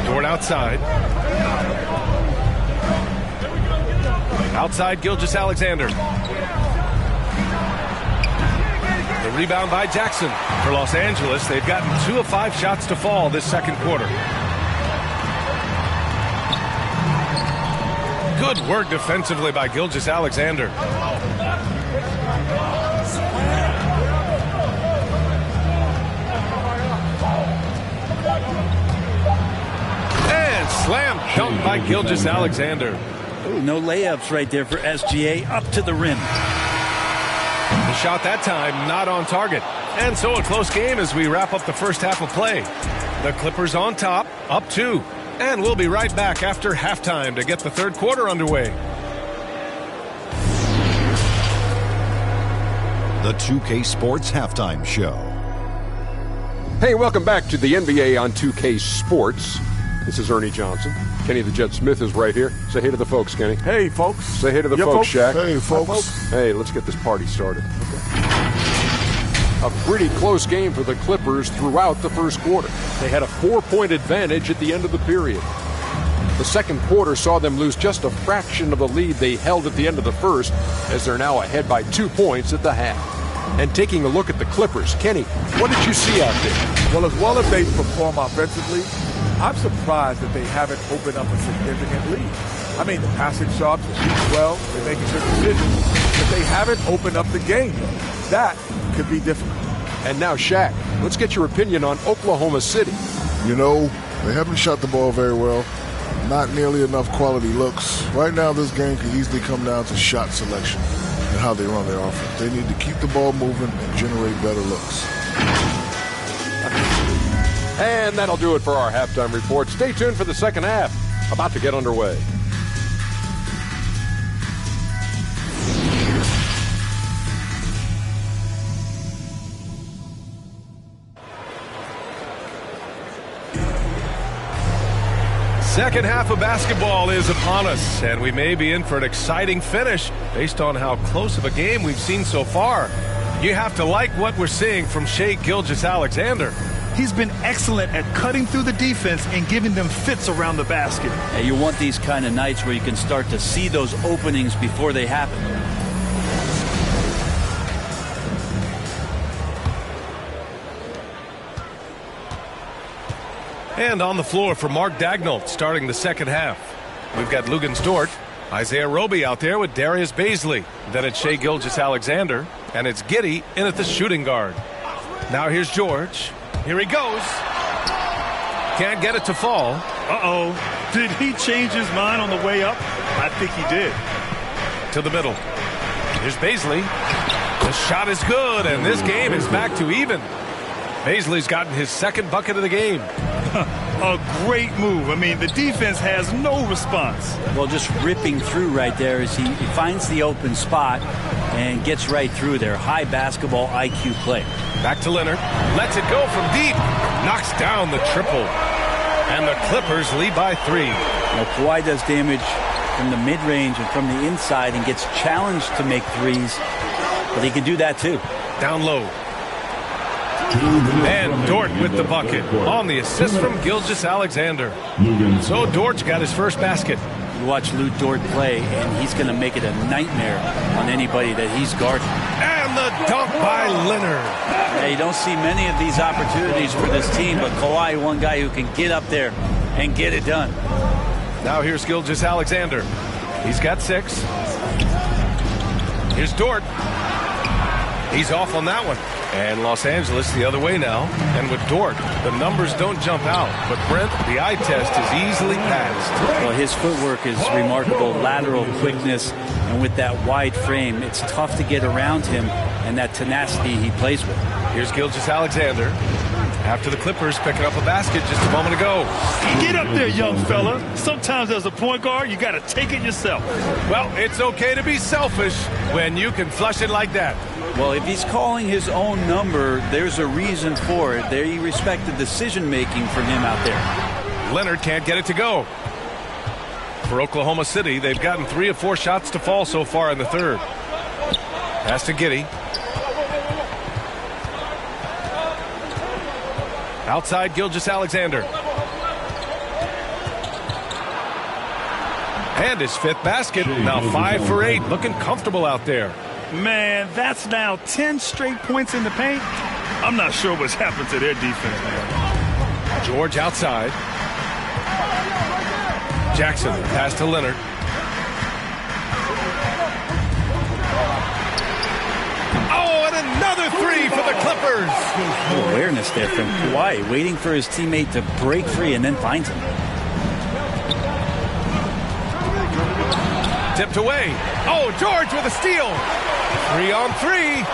S5: Dort outside. Outside Gilgeous-Alexander. The rebound by Jackson. For Los Angeles, they've gotten 2 of 5 shots to fall this second quarter. Good work defensively by Gilgeous-Alexander. And slam dunk by Gilgeous-Alexander.
S12: Ooh, no layups right there for SGA, up to the rim.
S5: The shot that time not on target. And so a close game as we wrap up the first half of play. The Clippers on top, up 2. And we'll be right back after halftime to get the third quarter underway.
S14: The 2K Sports Halftime Show.
S15: Hey, welcome back to the NBA on 2K Sports. This is Ernie Johnson. Kenny the Jet Smith is right here. Say hey to the folks, Kenny.
S16: Hey, folks.
S15: Say hey to the folks, Shaq.
S16: Hey, folks.
S15: Hey, let's get this party started. A pretty close game for the Clippers throughout the first quarter. They had a 4-point advantage at the end of the period. The second quarter saw them lose just a fraction of the lead they held at the end of the first, as they're now ahead by 2 points at the half. And taking a look at the Clippers, Kenny, what did you see out there?
S16: Well as they perform offensively, I'm surprised that they haven't opened up a significant lead. I mean, the passing shots, they shoot well, they're making good decisions, but they haven't opened up the game yet. That could be difficult.
S15: And now, Shaq, let's get your opinion on Oklahoma City.
S17: You know, they haven't shot the ball very well. Not nearly enough quality looks. Right now, this game could easily come down to shot selection and how they run their offense. They need to keep the ball moving and generate better looks.
S15: And that'll do it for our halftime report. Stay tuned for the second half. About to get underway.
S5: Second half of basketball is upon us, and we may be in for an exciting finish based on how close of a game we've seen so far. You have to like what we're seeing from Shai Gilgeous-Alexander.
S6: He's been excellent at cutting through the defense and giving them fits around the basket.
S12: And you want these kind of nights where you can start to see those openings before they happen.
S5: And on the floor for Mark Daigneault starting the second half. We've got Luguentz Dort, Isaiah Roby out there with Darius Bazley. Then it's Shai Gilgeous-Alexander, and it's Giddey in at the shooting guard. Now here's George. Here he goes. Can't get it to fall.
S6: Uh-oh. Did he change his mind on the way up? I think he did.
S5: To the middle. Here's Bazley. The shot is good, and this game is back to even. Bazley's gotten his second bucket of the game.
S6: A great move. I mean, the defense has no response.
S12: Well, just ripping through right there as he finds the open spot and gets right through there. High basketball IQ play.
S5: Back to Leonard. Lets it go from deep. Knocks down the triple. And the Clippers lead by 3.
S12: Now, Kawhi does damage from the mid-range and from the inside and gets challenged to make threes. But he can do that too.
S5: Down low. And Dort with the bucket on the assist from Gilgeous-Alexander. So Dort's got his first basket.
S12: You watch Lou Dort play, and he's going to make it a nightmare on anybody that he's guarding.
S5: And the dunk by Leonard.
S12: Yeah, you don't see many of these opportunities for this team, but Kawhi, one guy who can get up there and get it done.
S5: Now here's Gilgeous-Alexander. He's got 6. Here's Dort. He's off on that one. And Los Angeles the other way now. And with Dort, the numbers don't jump out. But Brent, the eye test is easily passed.
S12: Well, his footwork is remarkable. Lateral quickness. And with that wide frame, it's tough to get around him and that tenacity he plays with.
S5: Here's Gilgeous-Alexander. After the Clippers picking up a basket just a moment ago.
S6: Get up there, young fella. Sometimes as a point guard, you got to take it yourself.
S5: Well, it's okay to be selfish when you can flush it like that.
S12: Well, if he's calling his own number, there's a reason for it. They respect the decision-making from him out there.
S5: Leonard can't get it to go. For Oklahoma City, they've gotten 3 of 4 shots to fall so far in the third. Pass to Giddey. Outside Gilgeous-Alexander. And his 5th basket. Now 5 for 8. Looking comfortable out there.
S6: Man, that's now 10 straight points in the paint. I'm not sure what's happened to their defense, man.
S5: George outside. Jackson pass to Leonard. Oh, and another 3 for the Clippers.
S12: Awareness there from Kawhi, waiting for his teammate to break free and then finds him.
S5: Tipped away. Oh, George with a steal. 3 on 3.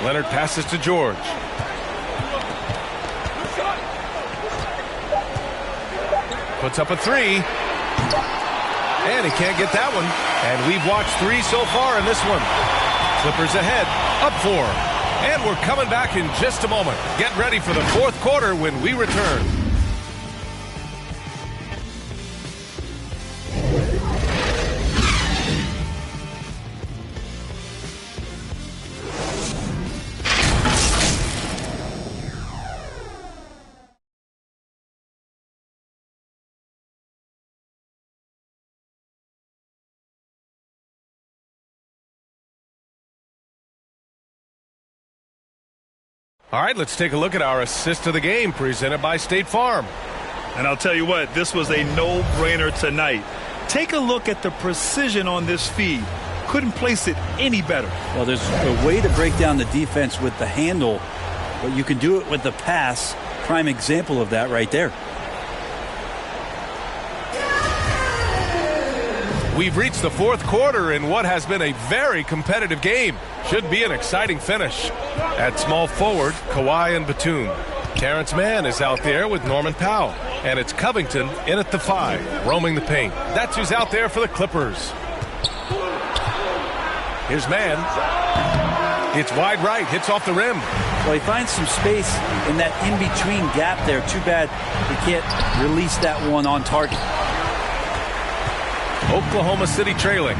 S5: Leonard passes to George. Puts up a 3. And he can't get that one. And we've watched 3 so far in this one. Clippers ahead, up 4. And we're coming back in just a moment. Get ready for the 4th quarter when we return. All right, let's take a look at our assist of the game presented by State Farm.
S6: And I'll tell you what, this was a no-brainer tonight. Take a look at the precision on this feed. Couldn't place it any better.
S12: Well, there's a way to break down the defense with the handle, but you can do it with the pass. Prime example of that right there.
S5: We've reached the 4th quarter in what has been a very competitive game. Should be an exciting finish. At small forward, Kawhi and Batum. Terrence Mann is out there with Norman Powell. And it's Covington in at the 5, roaming the paint. That's who's out there for the Clippers. Here's Mann. It's wide right, hits off the rim.
S12: Well, he finds some space in that in-between gap there. Too bad he can't release that one on target.
S5: Oklahoma City trailing.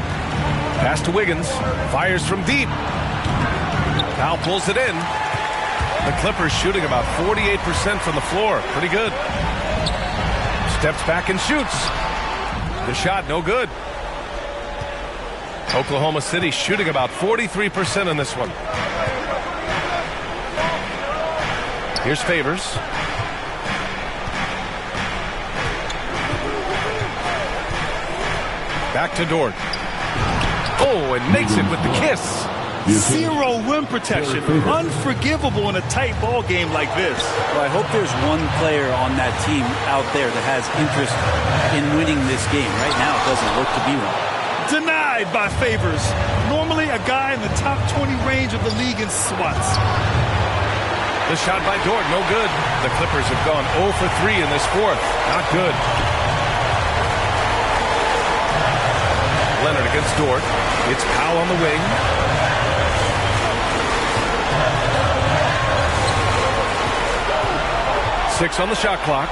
S5: Pass to Wiggins. Fires from deep. Powell pulls it in. The Clippers shooting about 48% from the floor. Pretty good. Steps back and shoots. The shot no good. Oklahoma City shooting about 43% in this one. Here's Favors. Back to Dort. Oh, and makes it with the kiss.
S6: Zero rim protection. Unforgivable in a tight ball game like this.
S12: Well, I hope there's one player on that team out there that has interest in winning this game. Right now, it doesn't look to be one.
S6: Denied by Favors. Normally a guy in the top 20 range of the league in swats.
S5: The shot by Dort, no good. The Clippers have gone 0 for 3 in this 4th. Not good. Leonard against Dort. It's Powell on the wing. Six on the shot clock.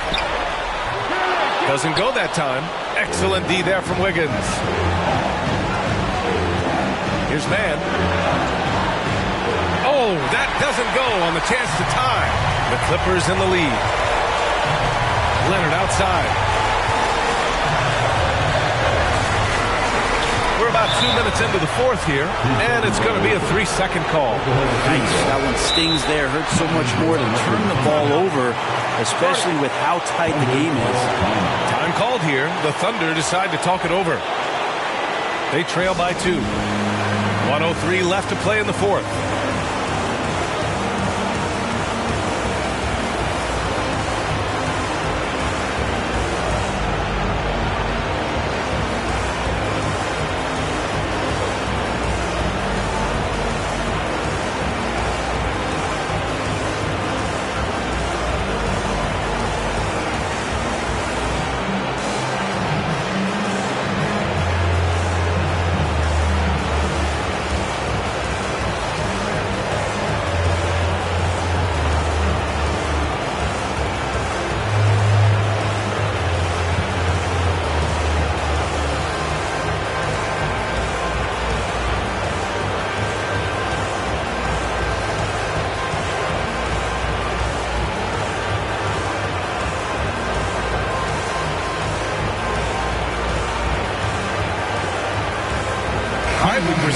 S5: Doesn't go that time. Excellent D there from Wiggins. Here's Mann. Oh, that doesn't go on the chance to tie. The Clippers in the lead. Leonard outside. We're about 2 minutes into the 4th here, and it's going to be a 3-second call.
S12: Nice. That one stings there. Hurts so much more to turn the ball over, especially with how tight the game is.
S5: Time called here. The Thunder decide to talk it over. They trail by 2. 1:03 left to play in the 4th.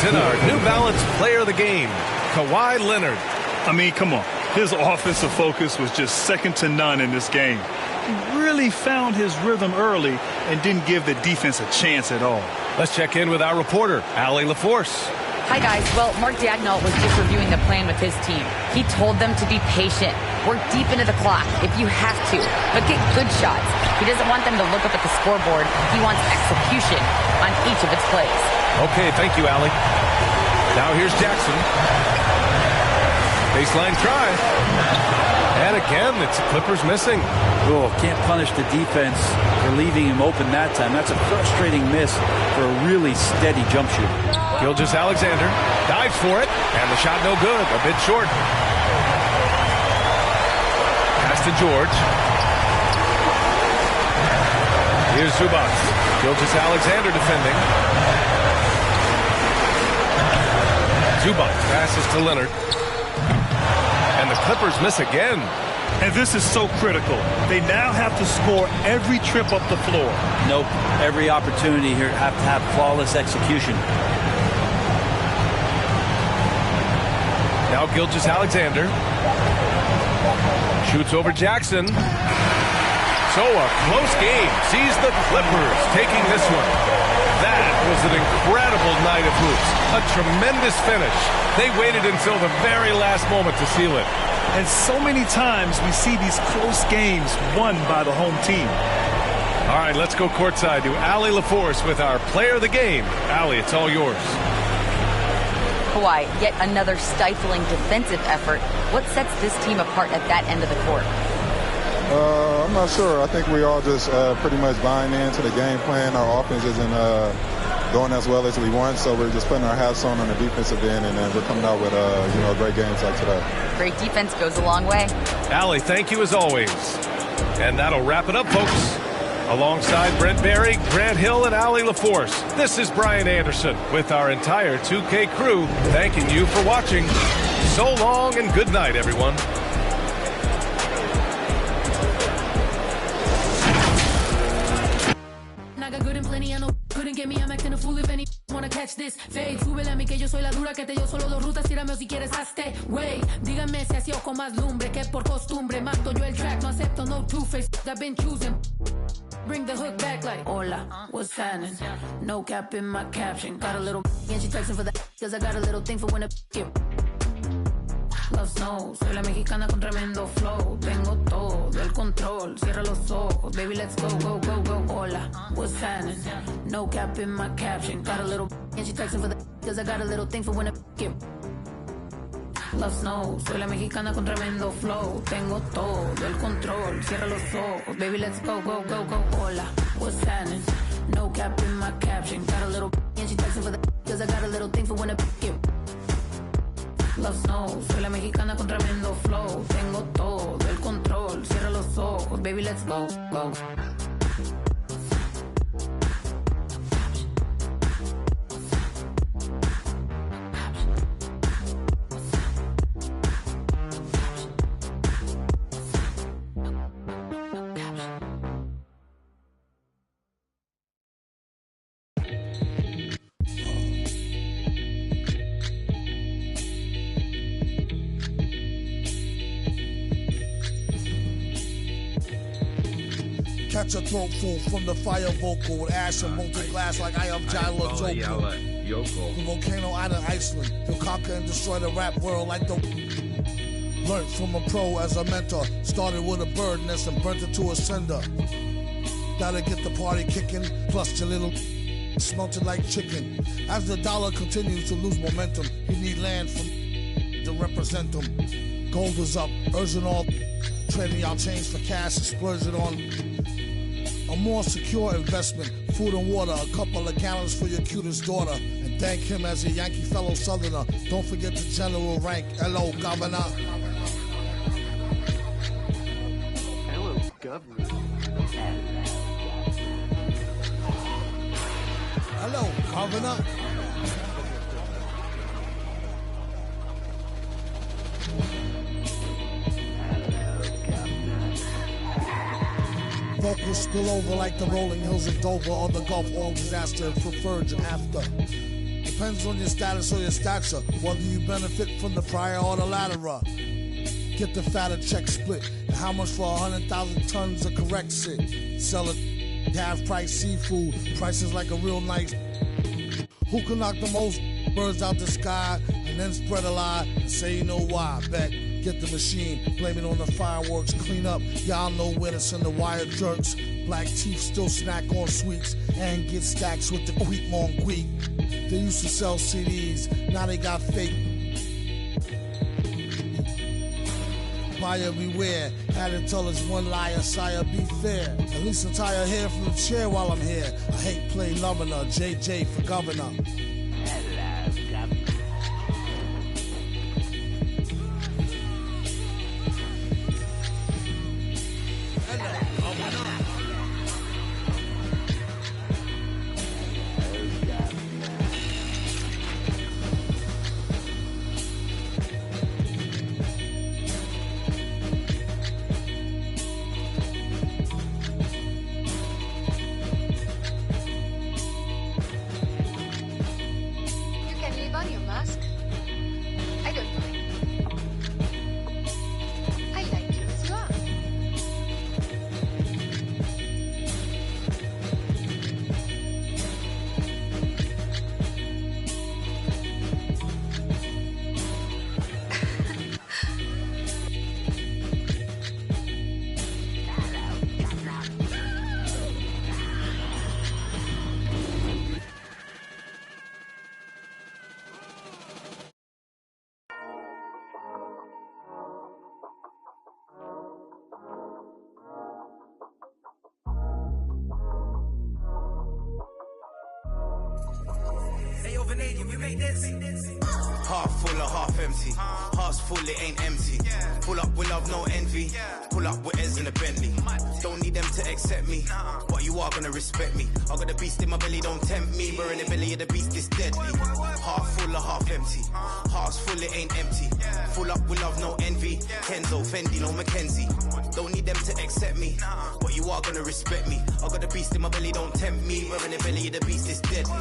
S5: in our New Balance Player of the Game, Kawhi Leonard.
S6: I mean, come on. His offensive focus was just second to none in this game. He really found his rhythm early and didn't give the defense a chance at all.
S5: Let's check in with our reporter, Allie LaForce.
S8: Hi, guys. Well, Mark Daigneault was just reviewing the plan with his team. He told them to be patient, work deep into the clock if you have to, but get good shots. He doesn't want them to look up at the scoreboard. He wants execution on each of its plays.
S5: Okay, thank you, Allie. Now here's Jackson. Baseline try. And again, it's Clippers missing.
S12: Oh, can't punish the defense for leaving him open that time. That's a frustrating miss for a really steady jump shooter.
S5: Gilgeous-Alexander dives for it, and the shot no good, a bit short. Pass to George. Here's Zubac. Gilgeous-Alexander defending. Zubac passes to Leonard. And the Clippers miss again.
S6: And this is so critical. They now have to score every trip up the floor.
S12: Nope. Every opportunity here have to have flawless execution.
S5: Now Gilgeous-Alexander shoots over Jackson. So a close game sees the Clippers taking this one. That was an incredible night of hoops. A tremendous finish. They waited until the very last moment to seal it.
S6: And so many times we see these close games won by the home team.
S5: All right, let's go courtside to Allie LaForce with our player of the game. Allie, it's all yours.
S8: Kawhi, yet another stifling defensive effort. What sets this team apart at that end of the court?
S18: I'm not sure. I think we all just pretty much buying into the game plan. Our offense isn't going as well as we want, so we're just putting our hats on the defensive end, and then we're coming out with great games like today.
S8: Great defense goes a long way.
S5: Allie, thank you as always. And that'll wrap it up, folks. Alongside Brent Barry, Grant Hill, and Allie LaForce, this is Brian Anderson with our entire 2K crew thanking you for watching. So long and good night, everyone.
S19: Couldn't get me, I'm acting a fool if any wanna catch this. Fade, súbele a mí que yo soy la dura, que te yo solo dos rutas, tírame o si quieres hazte. Wey, dígame si así o con más lumbre, que por costumbre mato yo el track, no acepto no two-face, I've been choosing. Bring the hook back like, hola, what's happening? No cap in my caption, got a little and she texting for the cause I got a little thing for when it get. Love snow, soy la mexicana con tremendo flow. Tengo todo el control, cierra los ojos. Baby, let's go, go, go, go. Hola, what's happening? No cap in my caption. Got a little and she texting for the cause I got a little thing for when it get. Love snow, soy la mexicana con tremendo flow. Tengo todo el control, cierra los ojos. Baby, let's go, go, go, go. Hola, what's happening? No cap in my caption. Got a little and she texting for the cause I got a little thing for when it get. Love snow, soy la mexicana con tremendo flow. Tengo todo el control, cierra los ojos. Baby, let's go, go.
S20: Catch a throat full from the fire vocal with ash and molten glass like I am Jala Joko. The volcano out of Iceland. He'll conquer and destroy the rap world like the... Learned from a pro as a mentor. Started with a bird nest and burnt it to a cinder. Gotta get the party kicking. Plus your little... Smelt it like chicken. As the dollar continues to lose momentum, you need land from... to represent them. Gold is up. Urging all... Trading y'all change for cash and splurging on... A more secure investment, food and water, a couple of gallons for your cutest daughter, and thank him as a Yankee fellow Southerner. Don't forget the general rank. Hello, Governor.
S21: Hello, Governor.
S20: Hello, Governor. Vocals spill over like the rolling hills of Dover or the Gulf Oil disaster for Virgin after. The Depends on your status or your stature, whether you benefit from the prior or the latter. Get the fatter check split, and how much for 100,000 tons of correct shit? Sell it, half-price seafood, prices like a real nice. Who can knock the most birds out the sky and then spread a lie and say you know why? Bet. Get the machine, blame it on the fireworks, clean up. Y'all know where to send the wire jerks. Black teeth still snack on sweets and get stacks with the quick long quick. They used to sell CDs, now they got fake. Buyer beware, had to tell us one liar, sire, be fair. At least untie her hair from the chair while I'm here. I hate play loving her, JJ for governor.
S2: Half full or half empty. Heart's full, it ain't empty. Pull up with love, no envy. Pull up with Ez in a Bentley. Don't need them to accept me, but you are gonna respect me. I got the beast in my belly, don't tempt me. We're in the belly of the beast, it's deadly. Half full or half empty. Heart's full, it ain't empty. Full up with love, no envy. Kenzo, Fendi, no Mackenzie. Don't need them to accept me, but you are gonna respect me. I got the beast in my belly, don't tempt me. We're in the belly of the beast, it's deadly.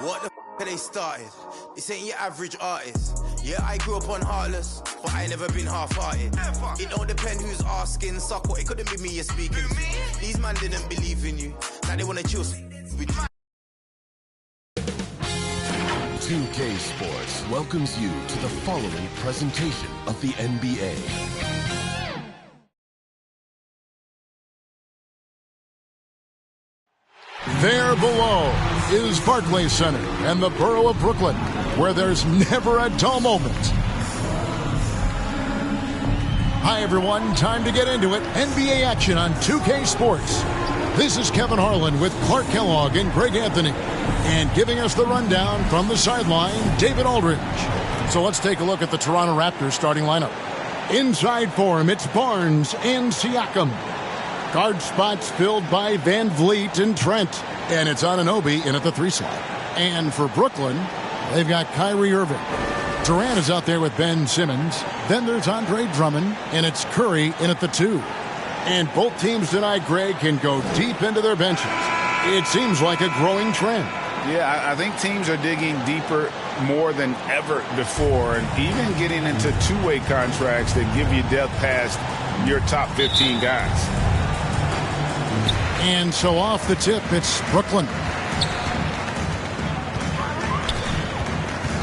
S2: What the they started? This ain't your average artist. Yeah, I grew up on Heartless, but I never been half-hearted. It don't depend who's asking, suck what, it couldn't be me you're speaking to. These man didn't believe in you, now they wanna chill with you.
S11: 2K Sports welcomes you to the following presentation of the NBA.
S14: There below is Barclays Center and the borough of Brooklyn, where there's never a dull moment. Hi, everyone. Time to get into it. NBA action on 2K Sports. This is Kevin Harlan with Clark Kellogg and Greg Anthony. And giving us the rundown from the sideline, David Aldridge. So let's take a look at the Toronto Raptors starting lineup. Inside for him, it's Barnes and Siakam. Guard spots filled by Van Vliet and Trent. And it's Anunoby in at the 3 slot. And for Brooklyn, they've got Kyrie Irving. Durant is out there with Ben Simmons. Then there's Andre Drummond, and it's Curry in at the 2. And both teams tonight, Greg, can go deep into their benches. It seems like a growing trend.
S22: Yeah, I think teams are digging deeper more than ever before, and even getting into two-way contracts that give you depth past your top 15 guys.
S14: And so off the tip, it's Brooklyn.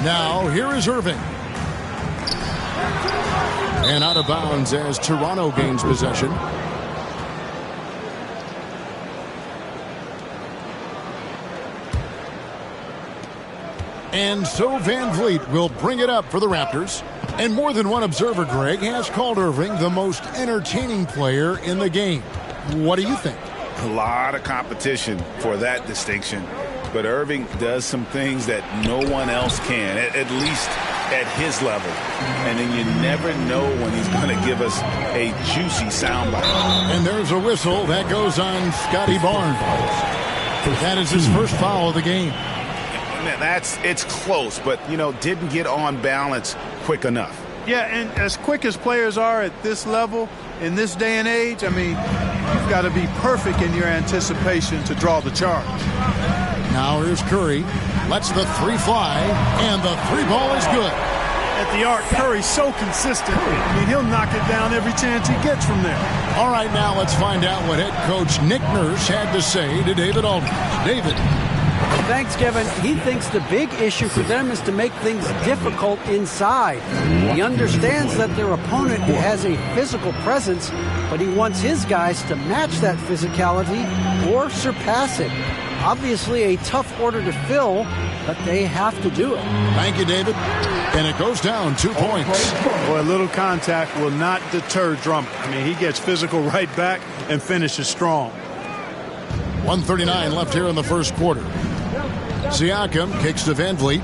S14: Now, here is Irving. And out of bounds as Toronto gains possession. And so Van Vliet will bring it up for the Raptors. And more than one observer, Greg, has called Irving the most entertaining player in the game. What do you think?
S22: A lot of competition for that distinction. But Irving does some things that no one else can, at least at his level. And then you never know when he's going to give us a juicy soundbite.
S14: And there's a whistle that goes on Scotty Barnes. That is his first foul of the game.
S22: It's close, but, didn't get on balance quick enough.
S7: Yeah, and as quick as players are at this level, In this day and age, I mean, you've got to be perfect in your anticipation to draw the charge.
S14: Now here's Curry. Lets the three fly, and the three ball is good.
S7: At the arc, Curry's so consistent. I mean, he'll knock it down every chance he gets from there.
S14: All right, now let's find out what head coach Nick Nurse had to say to David Aldridge. David.
S1: Thanks, Kevin. He thinks the big issue for them is to make things difficult inside. He understands that their opponent has a physical presence, but he wants his guys to match that physicality or surpass it. Obviously a tough order to fill, but they have to do it.
S14: Thank you, David. And it goes down 2 points.
S7: Boy, a little contact will not deter Drummond. I mean, he gets physical right back and finishes strong.
S14: 1:39 left here in the first quarter. Siakam kicks to Van Vliet.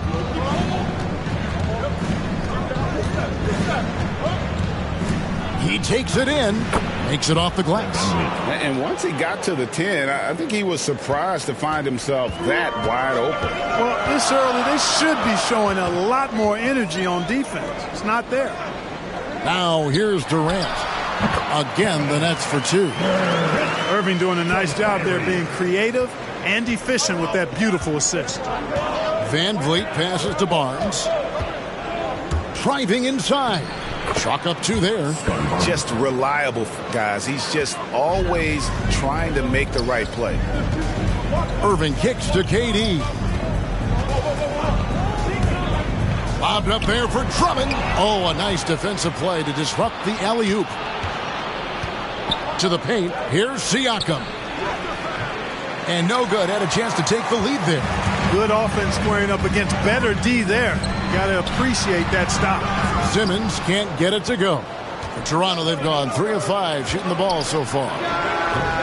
S14: He takes it in, makes it off the glass.
S22: And once he got to the 10, I think he was surprised to find himself that wide open.
S7: Well, this early, they should be showing a lot more energy on defense. It's not there.
S14: Now here's Durant. Again, the Nets for 2.
S7: Irving doing a nice job there being creative and efficient with that beautiful assist.
S14: Van Vliet passes to Barnes. Driving inside. Chalk up 2 there.
S22: Just reliable, guys. He's just always trying to make the right play.
S14: Irving kicks to KD. Lobbed up there for Drummond. Oh, a nice defensive play to disrupt the alley-oop. To the paint. Here's Siakam. And no good. Had a chance to take the lead there.
S7: Good offense squaring up against better D there. Got to appreciate that stop.
S14: Simmons can't get it to go. For Toronto, they've gone 3 of 5 shooting the ball so far.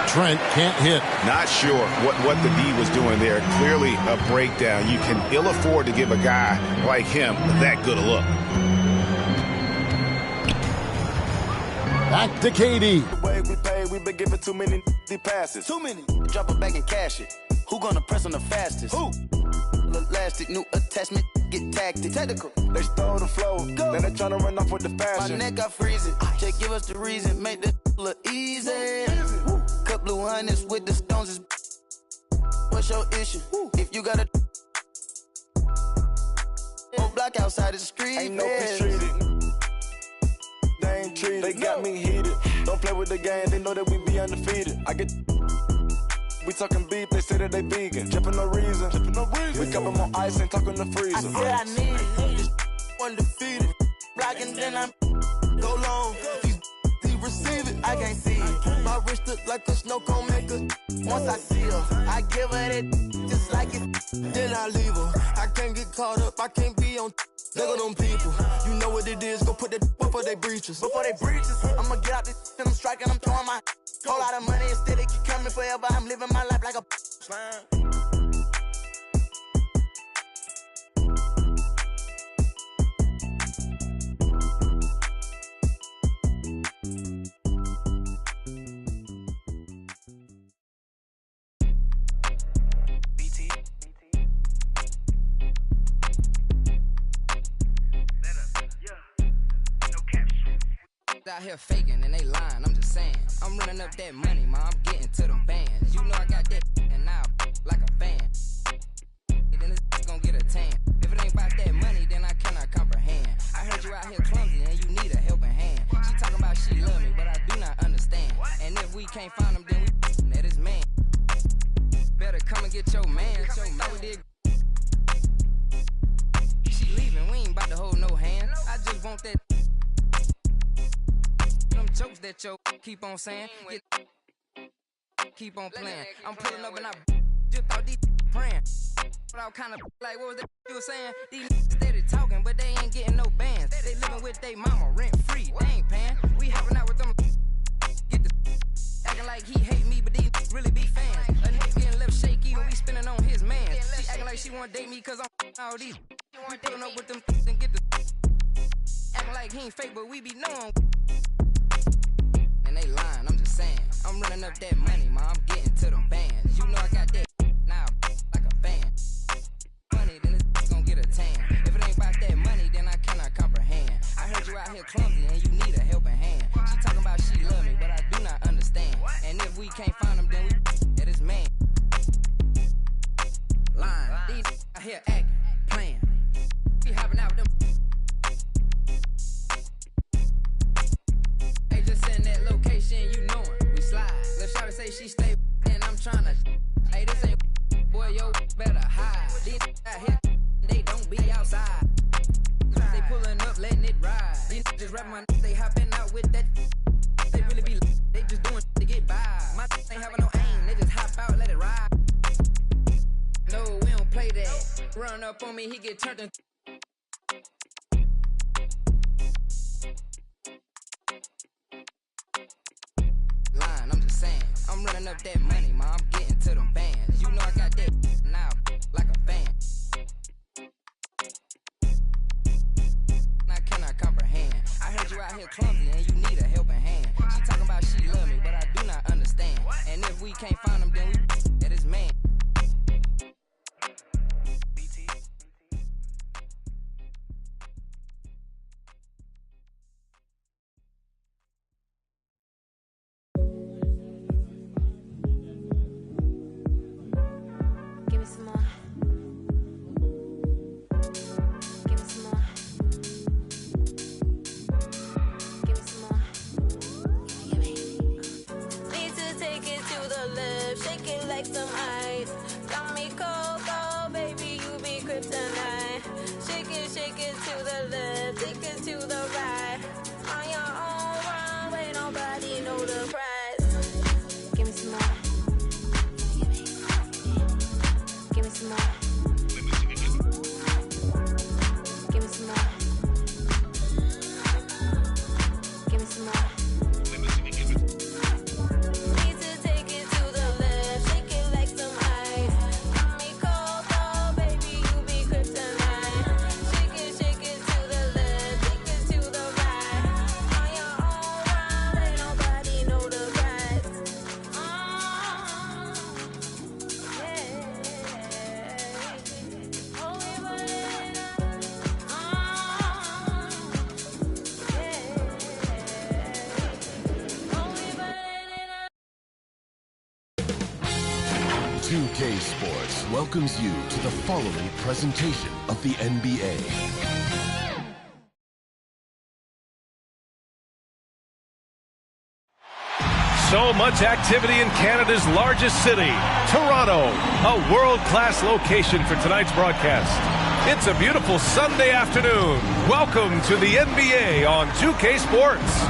S14: Trent can't hit.
S22: Not sure what the D was doing there. Clearly a breakdown. You can ill afford to give a guy like him that good a look.
S14: Back to KD.
S4: We been giving too many passes. Too many. Drop it back and cash it. Who gonna press on the fastest? Who? Elastic, new attachment, get tactic. Technical. They stole the flow. Go. Then they tryna run off with the fashion. My neck got freezing. Just give us the reason. Make this look easy. Cut blue hundreds with the stones. What's your issue? If you got a block outside the street. Ain't no peace treated. They ain't treated. They got me heated. Don't play with the game, they know that we be undefeated. We talking beef, they say that they vegan. Trippin' no reason. We cup them on ice and talking the freezer. I said I need it. Undefeated. Blocking, then I'm go long. He receive it, I can't see it. My wrist look like a snow cone maker. Once I see her, I give her that just like it. Then I leave her. I can't get caught up, I can't be on. Look at them people, you know what it is. Go put that before they breaches. Before they breaches, I'ma get out this and I'm striking, I'm throwing my whole lot of money instead. It keep coming forever. I'm living my life like a slime.
S23: Out here faking and they lying, I'm just saying. I'm running up that money, ma, I'm getting to them bands. You know I got that and now like a fan. Then this gonna get a tan. If it ain't about that money, then I cannot comprehend. I heard you out here clumsy and you need a helping hand. She talking about she love me, but I do not understand. And if we can't find him, then we that is man. Better come and get your man. She leaving, we ain't about to hold no hand. I just want that jokes that yo keep on saying, keep on playing. I'm pulling up and I just thought these praying. But I was kind of like, what was that you were saying? These steady talking, but they ain't getting no bands. They living with they mama rent free. They ain't paying. We hopping out with them. Get the acting like he hate me, but these really be fans. A nigga getting left shaky when we spinning on his man. She acting like she wanna date me cause I'm all these. We pulling up with them and get the acting like he ain't fake, but we be knowing. And they lying, I'm just saying. I'm running up that money, ma, I'm getting to them bands. You know I got that now like a fan. Money, then it's gonna get a tan. If it ain't about that money, then I cannot comprehend. I heard you out here clumsy and you need a helping hand. She talking about she love me. if we can't find him, then we at his man. Line. These out here acting, playing. We hopping out with them. Hey, just send that location, you know it. We slide. Let's try to say she stay, and I'm tryna. Hey, this ain't boy, yo, better hide. These out here, they don't be outside. They pulling up, letting it ride. These just rap my they hopping out with that. They really be, they just doing to get by. My ain't having no aim, they just hop out, let it ride. No, we don't play that. Run up on me, he get turned in. Line, I'm just saying, I'm running up that money, ma. I'm getting to them bands. You know I got that now, like a fan. I cannot comprehend. I heard you out here clumsy and you need a helping hand. She talking about she love me, but I do not understand. And if we can't find him, then we at his man.
S9: Give me some more. Give me some more. Give me some more. Give me. Need to take it to the left, shake it like some ice. Got me cold, cold, baby, you be kryptonite. Shake it to the left, take it to the right. On your own runway, nobody know the price. Give me some more. Give me some more. Give me some more. Give me some more. Need to take it to the left, shake it like some ice. Got me cold, cold, baby, you be kryptonite. Shake it to the left, take it to the right. On your own runway, nobody know the price.
S11: K Sports welcomes you to the following presentation of the NBA.
S5: So much activity in Canada's largest city, Toronto, a world-class location for tonight's broadcast. It's a beautiful Sunday afternoon. Welcome to the NBA on 2K Sports.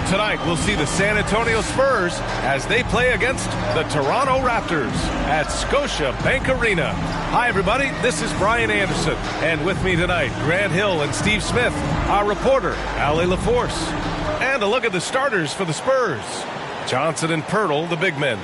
S5: Tonight, we'll see the San Antonio Spurs as they play against the Toronto Raptors at Scotiabank Arena. Hi, everybody. This is Brian Anderson. And with me tonight, Grant Hill and Steve Smith, our reporter, Ali LaForce. And a look at the starters for the Spurs. Johnson and Pirtle, the big men.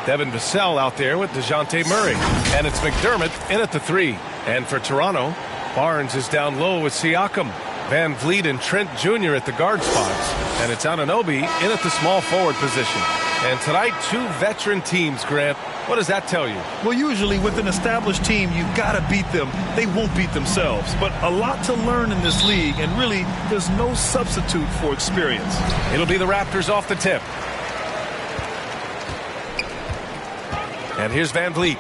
S5: Devin Vassell out there with DeJounte Murray. And it's McDermott in at the 3. And for Toronto, Barnes is down low with Siakam. Van Vliet and Trent Jr. at the guard spots. And it's Anunoby in at the small forward position. And tonight, 2 veteran teams, Grant. What does that tell you?
S6: Well, usually with an established team, you've got to beat them. They won't beat themselves. But a lot to learn in this league, and really, there's no substitute for experience.
S5: It'll be the Raptors off the tip. And here's Van Vliet.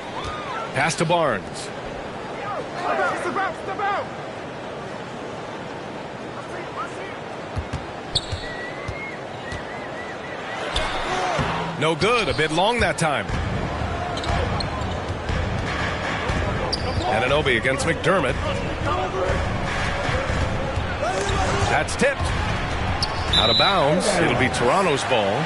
S5: Pass to Barnes.
S4: Step out.
S5: No good. A bit long that time. Anunoby against McDermott. That's tipped. Out of bounds. It'll be Toronto's ball.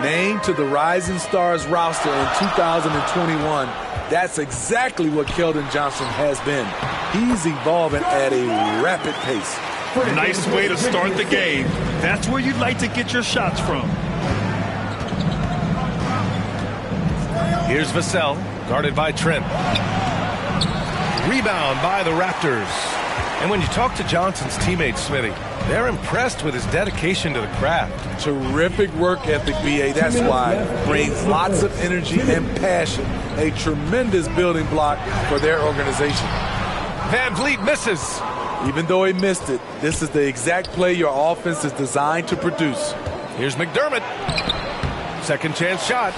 S16: Named to the Rising Stars roster in 2021. That's exactly what Keldon Johnson has been. He's evolving at a rapid pace.
S6: Nice way to start the game. That's where you'd like to get your shots from.
S5: Here's Vassell, guarded by Trent. Rebound by the Raptors. And when you talk to Johnson's teammates, Smitty, they're impressed with his dedication to the craft.
S16: Terrific work ethic, B.A. That's why. Brings lots of energy and passion. A tremendous building block for their organization.
S5: Van Vliet misses.
S16: Even though he missed it, this is the exact play your offense is designed to produce.
S5: Here's McDermott. Second chance shot.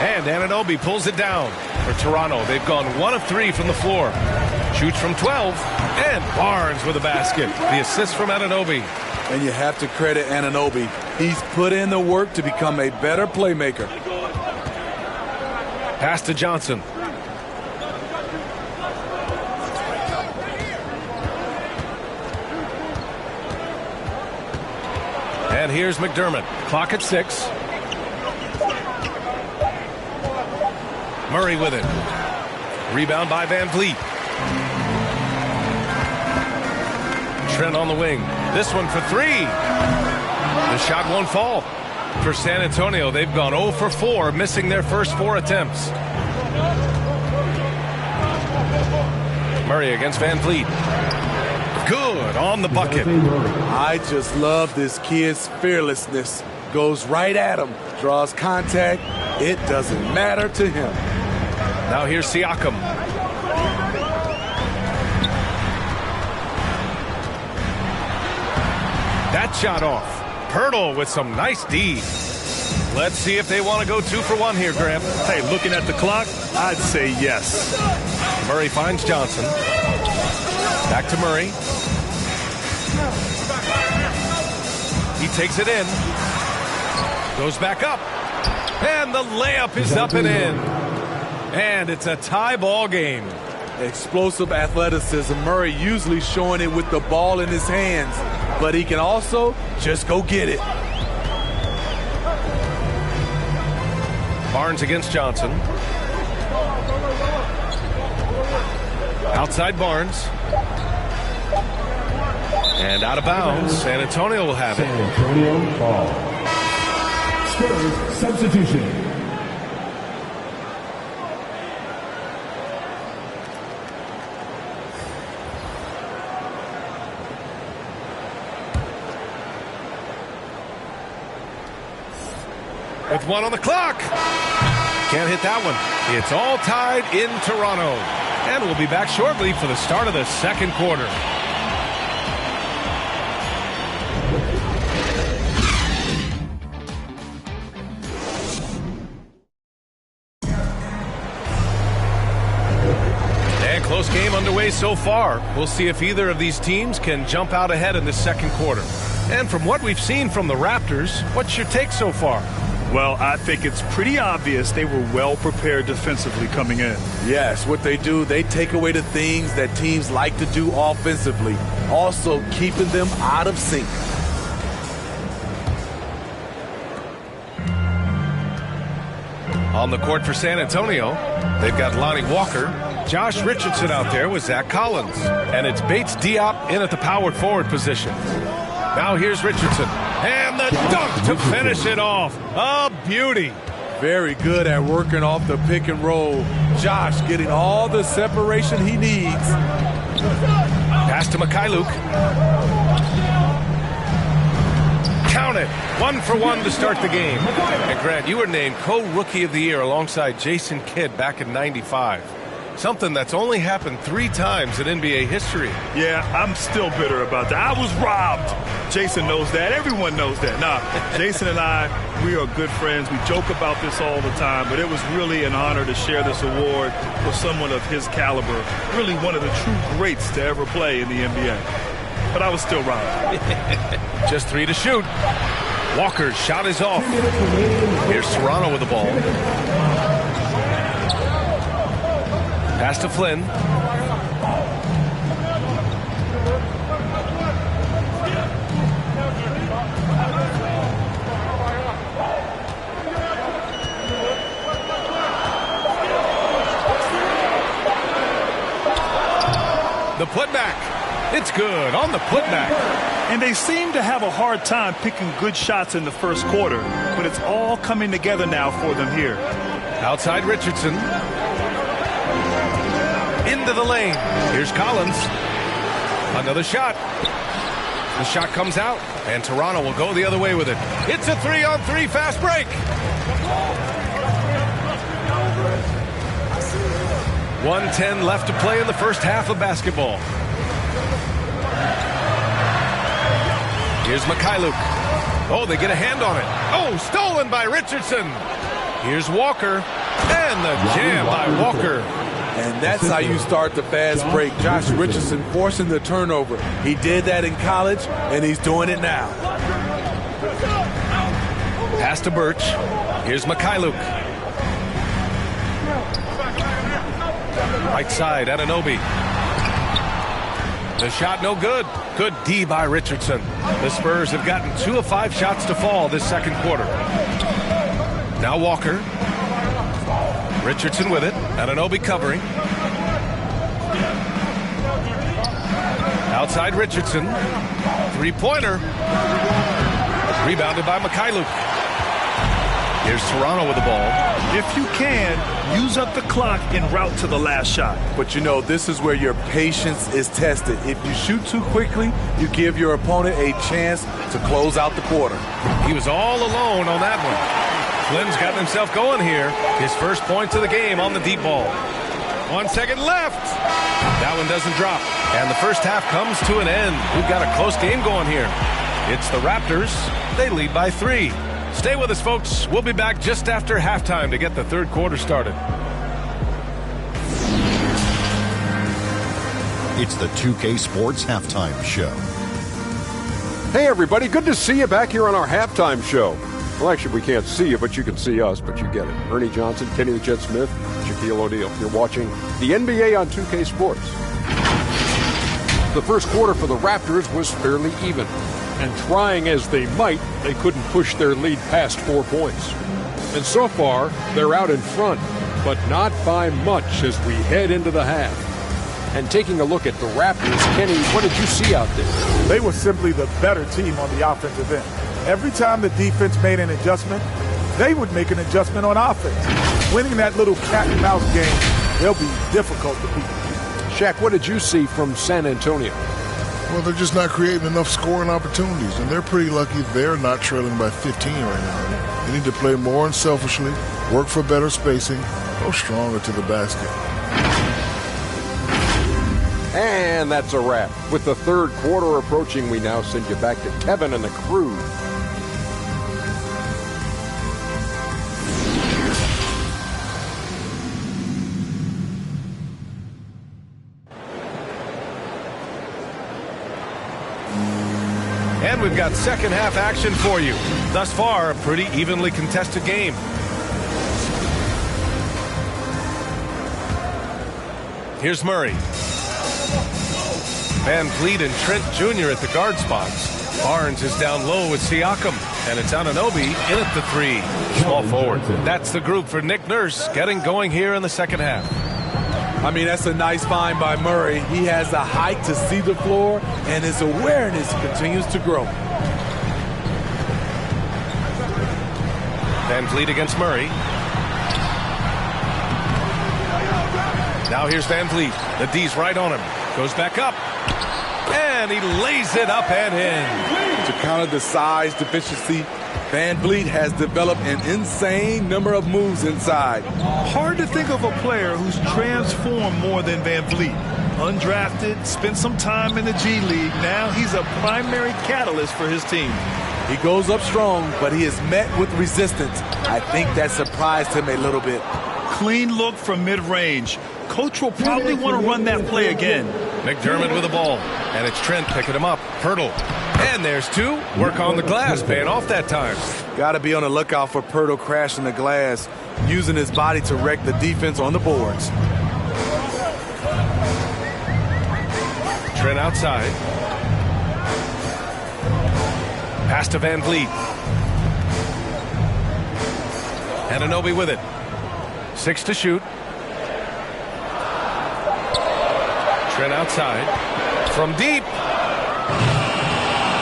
S5: And Anunoby pulls it down. For Toronto, they've gone 1 of 3 from the floor. Shoots from 12. And Barnes with a basket. The assist from Anunoby.
S16: And you have to credit Anunoby. He's put in the work to become a better playmaker.
S5: Pass to Johnson. And here's McDermott. Clock at 6. Murray with it. Rebound by Van Vliet. Trent on the wing. This one for 3. The shot won't fall. For San Antonio, they've gone 0 for 4, missing their first 4 attempts. Murray against Van Vliet. Good on the bucket.
S16: I just love this kid's fearlessness. Goes right at him, draws contact. It doesn't matter to him.
S5: Now here's Siakam. That shot off. Pirtle with some nice D. Let's see if they want to go 2 for 1 here, Graham.
S6: Hey, looking at the clock, I'd say yes.
S5: Murray finds Johnson. Back to Murray. He takes it in. Goes back up. And the layup is up and in. And it's a tie ball game.
S16: Explosive athleticism. Murray usually showing it with the ball in his hands. But he can also just go get it.
S5: Barnes against Johnson. Outside Barnes. And out of bounds. San Antonio will have it.
S3: San Antonio ball. Spurs substitution.
S5: With 1 on the clock. Can't hit that one. It's all tied in Toronto. And we'll be back shortly for the start of the second quarter. And close game underway so far. We'll see if either of these teams can jump out ahead in the second quarter. And from what we've seen from the Raptors, what's your take so far?
S6: Well, I think it's pretty obvious they were well prepared defensively coming in.
S16: Yes, what they do, they take away the things that teams like to do offensively, also keeping them out of sync.
S5: On the court for San Antonio, they've got Lonnie Walker, Josh Richardson out there with Zach Collins, and it's Bates Diop in at the power forward position. Now here's Richardson, and the dunk to finish it off. A beauty.
S16: Very good at working off the pick and roll. Josh getting all the separation he needs.
S5: Pass to Mikhailuk. Count it. 1 for 1 to start the game. And Grant, you were named co-rookie of the year alongside Jason Kidd back in '95. Something that's only happened 3 times in NBA history.
S6: Yeah, I'm still bitter about that. I was robbed. Jason knows that. Everyone knows that. Nah, Jason and I, we are good friends. We joke about this all the time, but it was really an honor to share this award with someone of his caliber. Really one of the true greats to ever play in the NBA. But I was still robbed.
S5: Just 3 to shoot. Walker's shot is off. Here's Toronto with the ball. Pass to Flynn. The putback. It's good on the putback.
S6: And they seem to have a hard time picking good shots in the first quarter, but it's all coming together now for them here.
S5: Outside Richardson. Into the lane. Here's Collins. Another shot. The shot comes out, and Toronto will go the other way with it. It's a 3-on-3 fast break. 1:10 left to play in the first half of basketball. Here's Mikhailuk. Oh, they get a hand on it. Oh, stolen by Richardson. Here's Walker. And the jam by Walker.
S16: And that's how you start the fast break. Josh Richardson forcing the turnover. He did that in college, and he's doing it now.
S5: Pass to Birch. Here's Mikhailuk. Right side, Anunoby. The shot no good. Good D by Richardson. The Spurs have gotten 2 of 5 shots to fall this second quarter. Now Walker. Richardson with it. Anunoby covering. Outside Richardson. Three-pointer. Rebounded by Mikhailuk. Here's Toronto with the ball.
S6: If you can, use up the clock en route to the last shot.
S16: But you know, this is where your patience is tested. If you shoot too quickly, you give your opponent a chance to close out the quarter.
S5: He was all alone on that one. Flynn's gotten himself going here. His first points of the game on the deep ball. 1 second left. That one doesn't drop. And the first half comes to an end. We've got a close game going here. It's the Raptors. They lead by 3. Stay with us, folks. We'll be back just after halftime to get the third quarter started.
S10: It's the 2K Sports Halftime Show.
S15: Hey, everybody. Good to see you back here on our halftime show. Well, actually, we can't see you, but you can see us, but you get it. Ernie Johnson, Kenny the Jet Smith, Shaquille O'Neal. You're watching the NBA on 2K Sports. The first quarter for the Raptors was fairly even. And trying as they might, they couldn't push their lead past 4 points. And so far, they're out in front, but not by much as we head into the half. And taking a look at the Raptors, Kenny, what did you see out there?
S16: They were simply the better team on the offensive end. Every time the defense made an adjustment, they would make an adjustment on offense. Winning that little cat and mouse game, they'll be difficult to beat.
S15: Shaq, what did you see from San Antonio?
S3: Well, they're just not creating enough scoring opportunities, and they're pretty lucky they're not trailing by 15 right now. They need to play more unselfishly, work for better spacing, go stronger to the basket.
S15: And that's a wrap. With the third quarter approaching, we now send you back to Kevin and the crew.
S5: And we've got second half action for you. Thus far, a pretty evenly contested game. Here's Murray. Van Vliet and Trent Jr. at the guard spots. Barnes is down low with Siakam. And it's Anunoby in at the 3. Small forward. That's the group for Nick Nurse getting going here in the second half.
S16: I mean, that's a nice find by Murray. He has the height to see the floor, and his awareness continues to grow.
S5: Van Vliet against Murray. Now here's Van Vliet. The D's right on him. Goes back up. And he lays it up and in.
S16: To counter the size deficiency, Van Vliet has developed an insane number of moves inside.
S6: Hard to think of a player who's transformed more than Van Vliet. Undrafted, spent some time in the G League. Now he's a primary catalyst for his team.
S16: He goes up strong, but he is met with resistance. I think that surprised him a little bit.
S6: Clean look from mid-range. Coach will probably want to run that play again.
S5: McDermott with the ball. And it's Trent picking him up. Pirtle. And there's 2. Work on the glass. Paying off that time.
S16: Got to be on the lookout for Pirtle crashing the glass, using his body to wreck the defense on the boards.
S5: Trent outside. Pass to Van Vliet. Anunoby with it. 6 to shoot. Trent outside. From deep.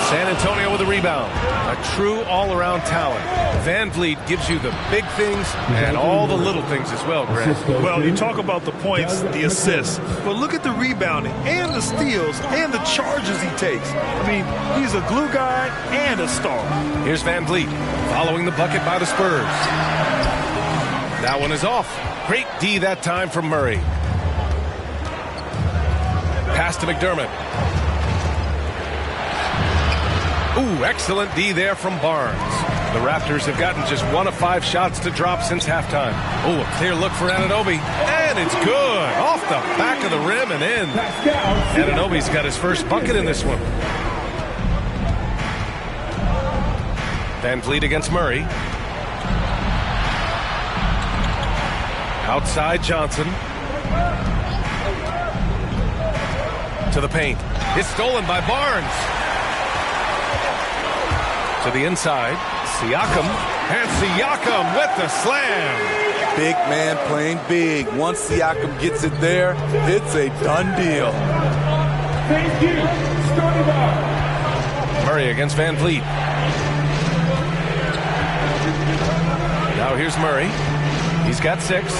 S5: San Antonio with a rebound. A true all-around talent. Van Vliet gives you the big things and all the little things as well, Grant.
S6: Well, you talk about the points, the assists, but look at the rebounding and the steals and the charges he takes. I mean, he's a glue guy and a star.
S5: Here's Van Vliet following the bucket by the Spurs. That one is off. Great D that time from Murray. Pass to McDermott. Ooh, excellent D there from Barnes. The Raptors have gotten just 1 of 5 shots to drop since halftime. Oh, a clear look for Anunoby. And it's good. Off the back of the rim and in. Anunoby's got his first bucket in this one. Van Vliet against Murray. Outside Johnson. To the paint. It's stolen by Barnes. To the inside. Siakam. And Siakam with the slam.
S12: Big man playing big. Once Siakam gets it there, it's a done deal.
S13: Thank you. Starting off.
S5: Murray against Van Vliet. Now here's Murray. He's got 6.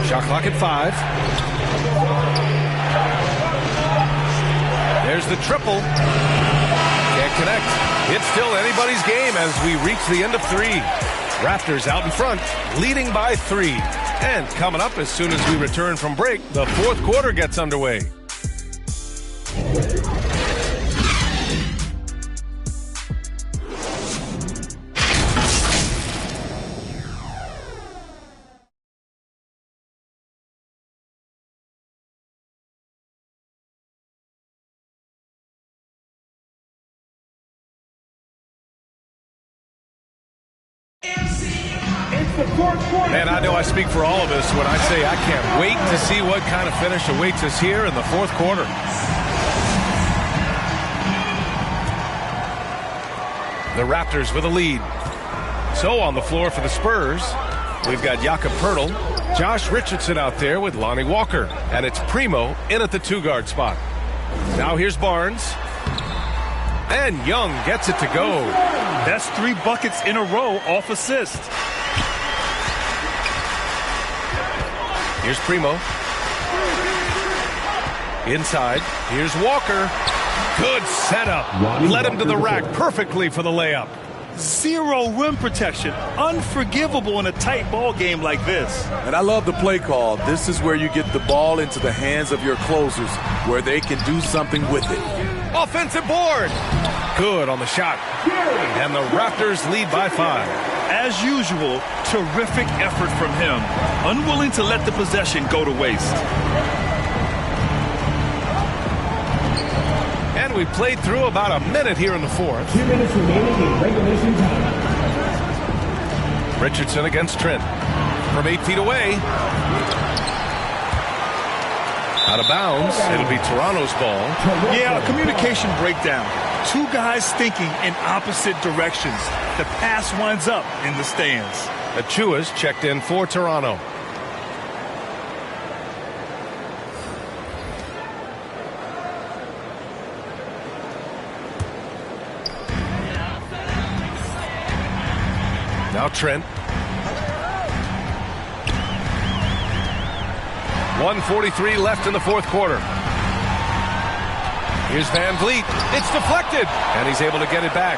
S5: Shot clock at 5. There's the triple. Can't connect. It's still anybody's game as we reach the end of 3. Raptors out in front, leading by 3. And coming up as soon as we return from break, the 4th quarter gets underway. Man, I know I speak for all of us when I say I can't wait to see what kind of finish awaits us here in the 4th quarter. The Raptors with a lead. So on the floor for the Spurs, we've got Jakob Poeltl, Josh Richardson out there with Lonnie Walker, and it's Primo in at the 2-guard spot. Now here's Barnes. And Young gets it to go.
S6: That's 3 buckets in a row off assist.
S5: Here's Primo. Inside. Here's Walker. Good setup. Led him to the rack perfectly for the layup.
S6: 0 rim protection. Unforgivable in a tight ball game like this.
S12: And I love the play call. This is where you get the ball into the hands of your closers, where they can do something with it.
S5: Offensive board. Good on the shot. And the Raptors lead by 5.
S6: As usual, terrific effort from him. Unwilling to let the possession go to waste.
S5: And we played through about a minute here in the 4th.
S13: 2 minutes remaining in regulation time.
S5: Richardson against Trent. From 8 feet away. Out of bounds. It'll be Toronto's ball.
S6: Yeah, a communication breakdown. 2 guys thinking in opposite directions. The pass winds up in the stands.
S5: Achua's checked in for Toronto. Now Trent. 1:43 left in the 4th quarter. Here's Van Vliet. It's deflected, and he's able to get it back.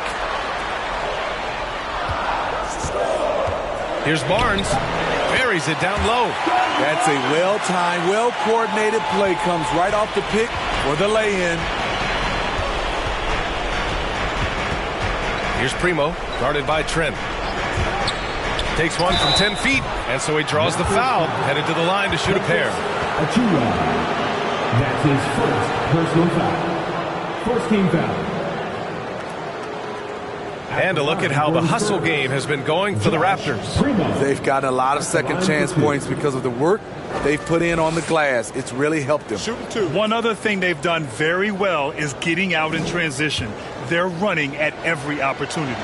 S5: Here's Barnes. Buries it down low.
S12: That's a well-timed, well-coordinated play. Comes right off the pick for the lay-in.
S5: Here's Primo, guarded by Trent. Takes one from 10 feet, and so he draws the foul, headed to the line to shoot a pair.
S13: Achua. That's his first personal foul. First team foul.
S5: And a look at how the hustle game has been going for the Raptors.
S12: They've gotten a lot of second chance points because of the work they've put in on the glass. It's really helped them.
S6: Shooting 2. One other thing they've done very well is getting out in transition. They're running at every opportunity.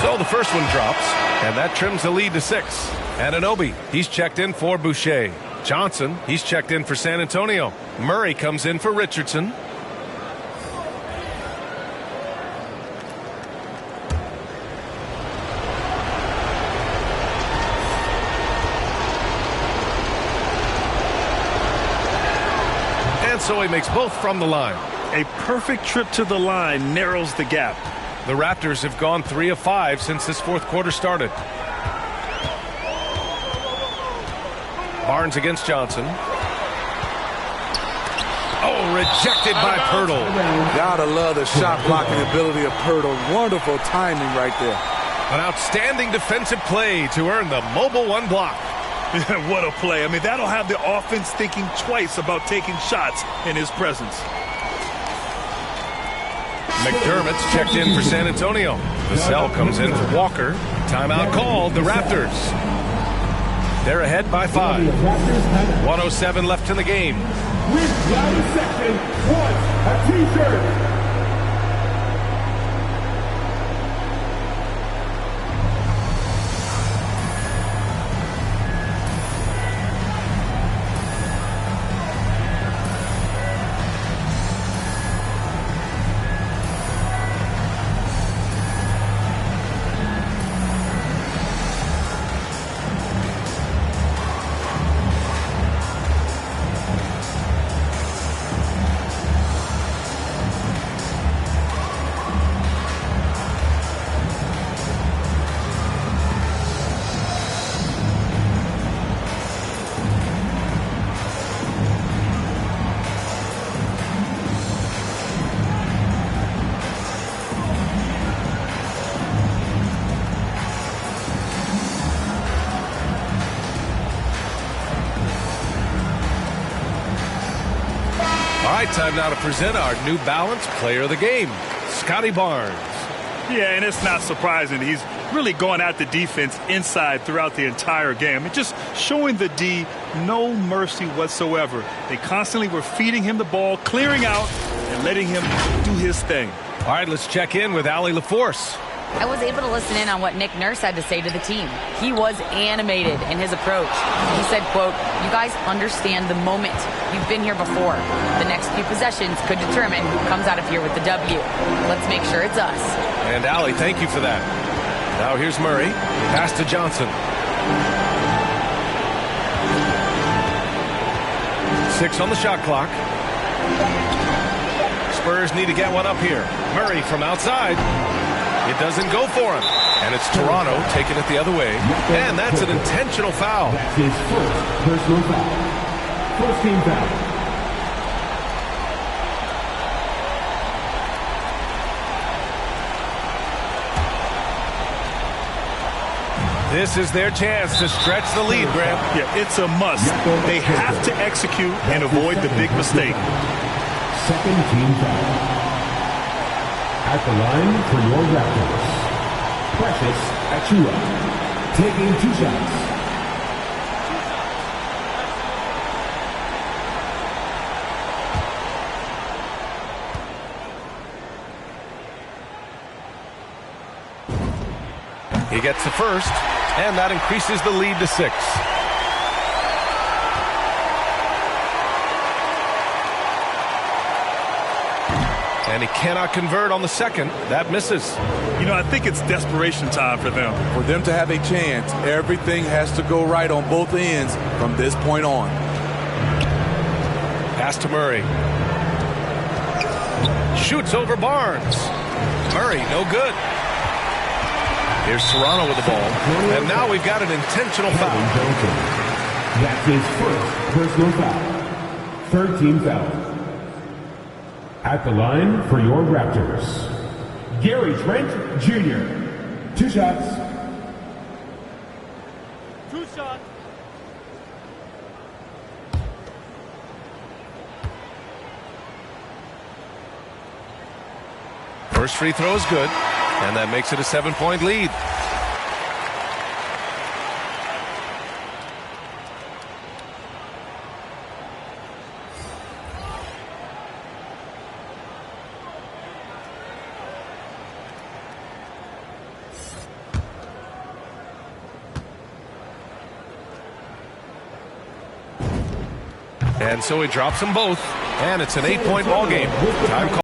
S5: So the first one drops, and that trims the lead to 6. Anunoby, he's checked in for Boucher. Johnson, he's checked in for San Antonio. Murray comes in for Richardson. And so he makes both from the line.
S6: A perfect trip to the line narrows the gap.
S5: The Raptors have gone 3 of 5 since this fourth quarter started. Barnes against Johnson. Oh, rejected by Poeltl.
S12: Gotta love the shot blocking ability of Poeltl. Wonderful timing right there.
S5: An outstanding defensive play to earn the mobile 1 block.
S6: What a play. I mean, that'll have the offense thinking twice about taking shots in his presence.
S5: McDermott's checked in for San Antonio. Vassell comes in for Walker. Timeout called. The Raptors. They're ahead by 5. 1:07 left in the game.
S13: With Rally Section wants a t-shirt.
S5: Time now to present our New Balance Player of the Game, Scotty Barnes.
S6: Yeah, and it's not surprising. He's really going at the defense inside throughout the entire game. And just showing the D no mercy whatsoever. They constantly were feeding him the ball, clearing out, and letting him do his thing.
S5: All right, let's check in with Allie LaForce.
S8: I was able to listen in on what Nick Nurse had to say to the team. He was animated in his approach. He said, quote, "You guys understand the moment. You've been here before. The next few possessions could determine who comes out of here with the W. Let's make sure it's us."
S5: And Allie, thank you for that. Now here's Murray. Pass to Johnson. 6 on the shot clock. Spurs need to get one up here. Murray from outside. It doesn't go for him. And it's Toronto taking it the other way. And that's an intentional foul.
S13: That's his first personal foul. First team foul.
S5: This is their chance to stretch the lead, Graham.
S6: Yeah, it's a must. They have to execute and avoid the big mistake.
S13: Second team foul. At the line for your Raptors, Precious Achiuwa, taking 2 shots.
S5: He gets the first, and that increases the lead to 6. And he cannot convert on the second. That misses.
S6: You know, I think it's desperation time for them.
S12: For them to have a chance, everything has to go right on both ends from this point on.
S5: Pass to Murray. Shoots over Barnes. Murray, no good. Here's Toronto with the ball. And now we've got an intentional foul.
S13: That's his first personal foul. Third team foul. At the line for your Raptors, Gary Trent Jr. 2 shots.
S17: 2 shots.
S5: First free throw is good, and that makes it a 7-point lead. And so he drops them both, and it's an 8-point ball game. Time call.